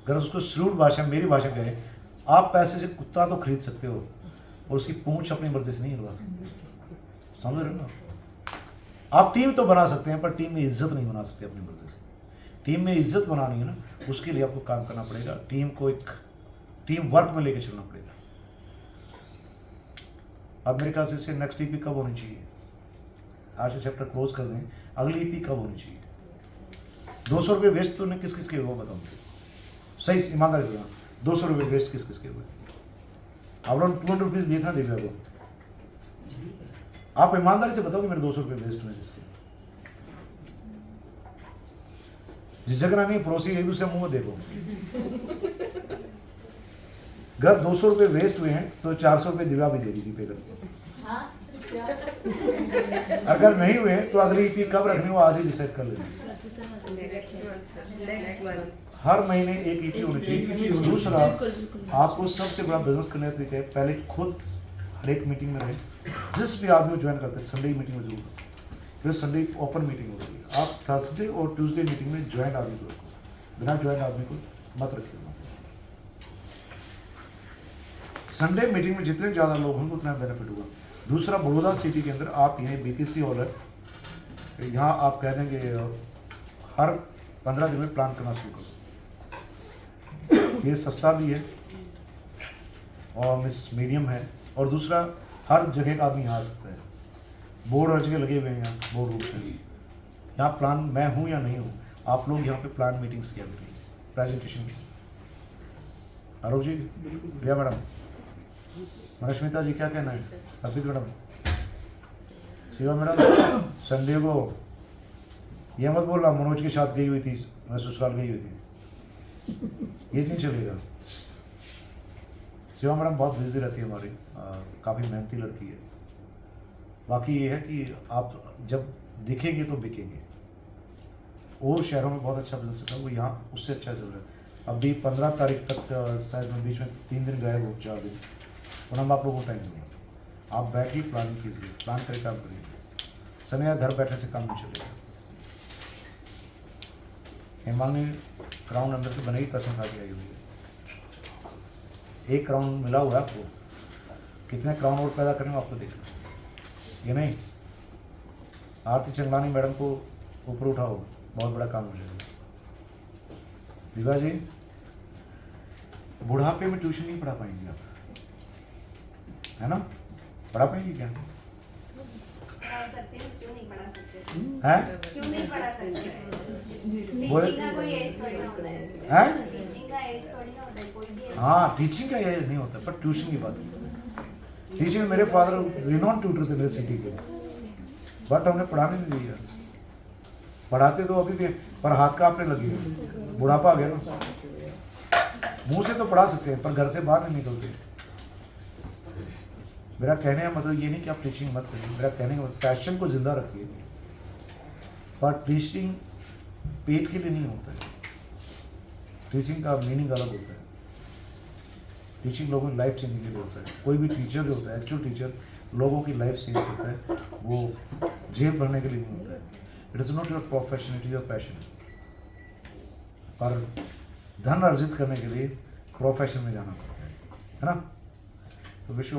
अगर उसको श्रूड भाषा में, मेरी भाषा में, आप पैसे से कुत्ता तो खरीद सकते हो और उसकी पूंछ अपनी मर्जी से नहीं हिलवा सकते। समझ रहे हो ना? आप टीम तो बना सकते हैं पर टीम में इज्जत नहीं बना सकते अपनी मर्जी से। टीम में इज्जत बनानी है ना, उसके लिए आपको काम करना पड़ेगा, टीम को एक टीम वर्क में लेके चलना पड़ेगा। अब मेरे ख्याल से नेक्स्ट ईपी कब होनी चाहिए? आज का चैप्टर क्लोज कर दें, अगली ईपी कब होनी चाहिए? 200 रुपये वेस्ट तो नहीं किस किस के हुआ बताऊंगे, सही ईमानदारी से 200 रुपये वेस्ट किस किस के हुए? आप लोग 200 रुपीज़ दिए था दिव्या को, आप ईमानदारी से बताओ कि मेरे 200 रुपये वेस्ट हुए जिसके, झिझकना नहीं, पड़ोसी एक दूसरे मुंह में देखो। अगर 200 रुपये वेस्ट हुए हैं तो 400 रुपये दिव्या भी दे दी थी पे करके। अगर नहीं हुए तो अगली ईपी कब रखनी वो आज ही डिसाइड कर लेंगे। हर महीने एक ईपी होनी चाहिए। दूसरा, आपको सबसे बड़ा बिजनेस करने का तरीका है, पहले खुद हर एक मीटिंग में रहे। जिस भी आदमी ज्वाइन करते हैं संडे मीटिंग में जरूर, फिर संडे ओपन मीटिंग होती है। आप थर्सडे और ट्यूसडे मीटिंग में ज्वाइन आदमी को रखो, बिना ज्वाइन आदमी को मत रखिए। संडे मीटिंग में जितने ज़्यादा लोग होंगे उतना बेनिफिट होगा। दूसरा, बड़ौदा सिटी के अंदर आप यहाँ BPC हॉल है, यहाँ आप कह देंगे हर 15 दिन में प्लान करना शुरू करो। ये सस्ता भी है और मीडियम है। और दूसरा, हर जगह का आदमी यहाँ आ सकता है, बोर्ड हर जगह लगे हुए हैं यहाँ, बोर्ड रूप में यहाँ प्लान मैं हूँ या नहीं हूँ, आप लोग यहाँ पे प्लान मीटिंग्स किया करिए, प्रेजेंटेशन की। आरोप जी, प्रिया मैडम, मनस्मिता जी क्या कहना है? अर्पित मैडम, शिवा मैडम, संडे को ये मत बोलना मनोज के साथ गई हुई थी, मैं ससुराल गई हुई थी, ये नहीं चलेगा। शिवा मैडम बहुत बिजी रहती है हमारी, काफ़ी मेहनती लड़की है। बाकी ये है कि आप जब दिखेंगे तो बिकेंगे। और शहरों में बहुत अच्छा बिजनेस चल रहा है, वो यहाँ उससे अच्छा चल रहा है। अभी 15 तारीख तक शायद मैं बीच में 3 दिन गायब हो, 4 दिन, और हम आप लोगों को टाइम देंगे। आप बैठिए, प्लानिंग कीजिए, प्लान करके काम करिए। समय घर बैठने से काम नहीं चलेगा। हेमांग ने क्राउन अंदर से बनेगी कसम खा के आई हुई है। 1 क्राउन मिला हुआ है आपको, कितने क्राउन और पैदा करेंगे आपको देखना, ये नहीं। आरती चंगलानी मैडम को ऊपर उठाओ, बहुत बड़ा काम हो जाएगा। दिव्या जी, बुढ़ापे में ट्यूशन नहीं पढ़ा पाएंगे आप, है ना? पढ़ा पाएंगे क्या? पढ़ा सकते हैं, क्यों नहीं पढ़ा सकते? हैं? क्यों नहीं पढ़ा सकते? बोले- टीचिंग का कोई एज थोड़ी ना होता है। हैं? टीचिंग का एज थोड़ी ना होता है, कोई भी एज। हाँ, टीचिंग का ये नहीं होता, पर ट्यूशन की बात है। टीचिंग मेरे फादर रिनॉन ट्यूटर थे मेरे सिटी के, बट हमने पढ़ाने नहीं दिया। पढ़ाते तो अभी भी, पर हाथ कांपने लगी है, बुढ़ापा आ गया ना। मुंह से तो पढ़ा सकते हैं, पर घर से बाहर नहीं निकलते। मेरा कहने का मतलब ये नहीं कि आप टीचिंग मत करिए, मेरा कहने का मतलब पैशन को जिंदा रखिए, पर टीचिंग पेट के लिए नहीं होता है। टीचिंग का मीनिंग अलग होता है। टीचिंग लोगों की लाइफ चेंजिंग के लिए होता है। कोई भी टीचर जो होता है, एक्चुअल टीचर लोगों की लाइफ चेंज करता है, वो जेब भरने के लिए नहीं होता है। It is not your profession, it is your passion. पर धन अर्जित करने के लिए प्रोफेशन में जाना पड़ता है ना? तो विश्व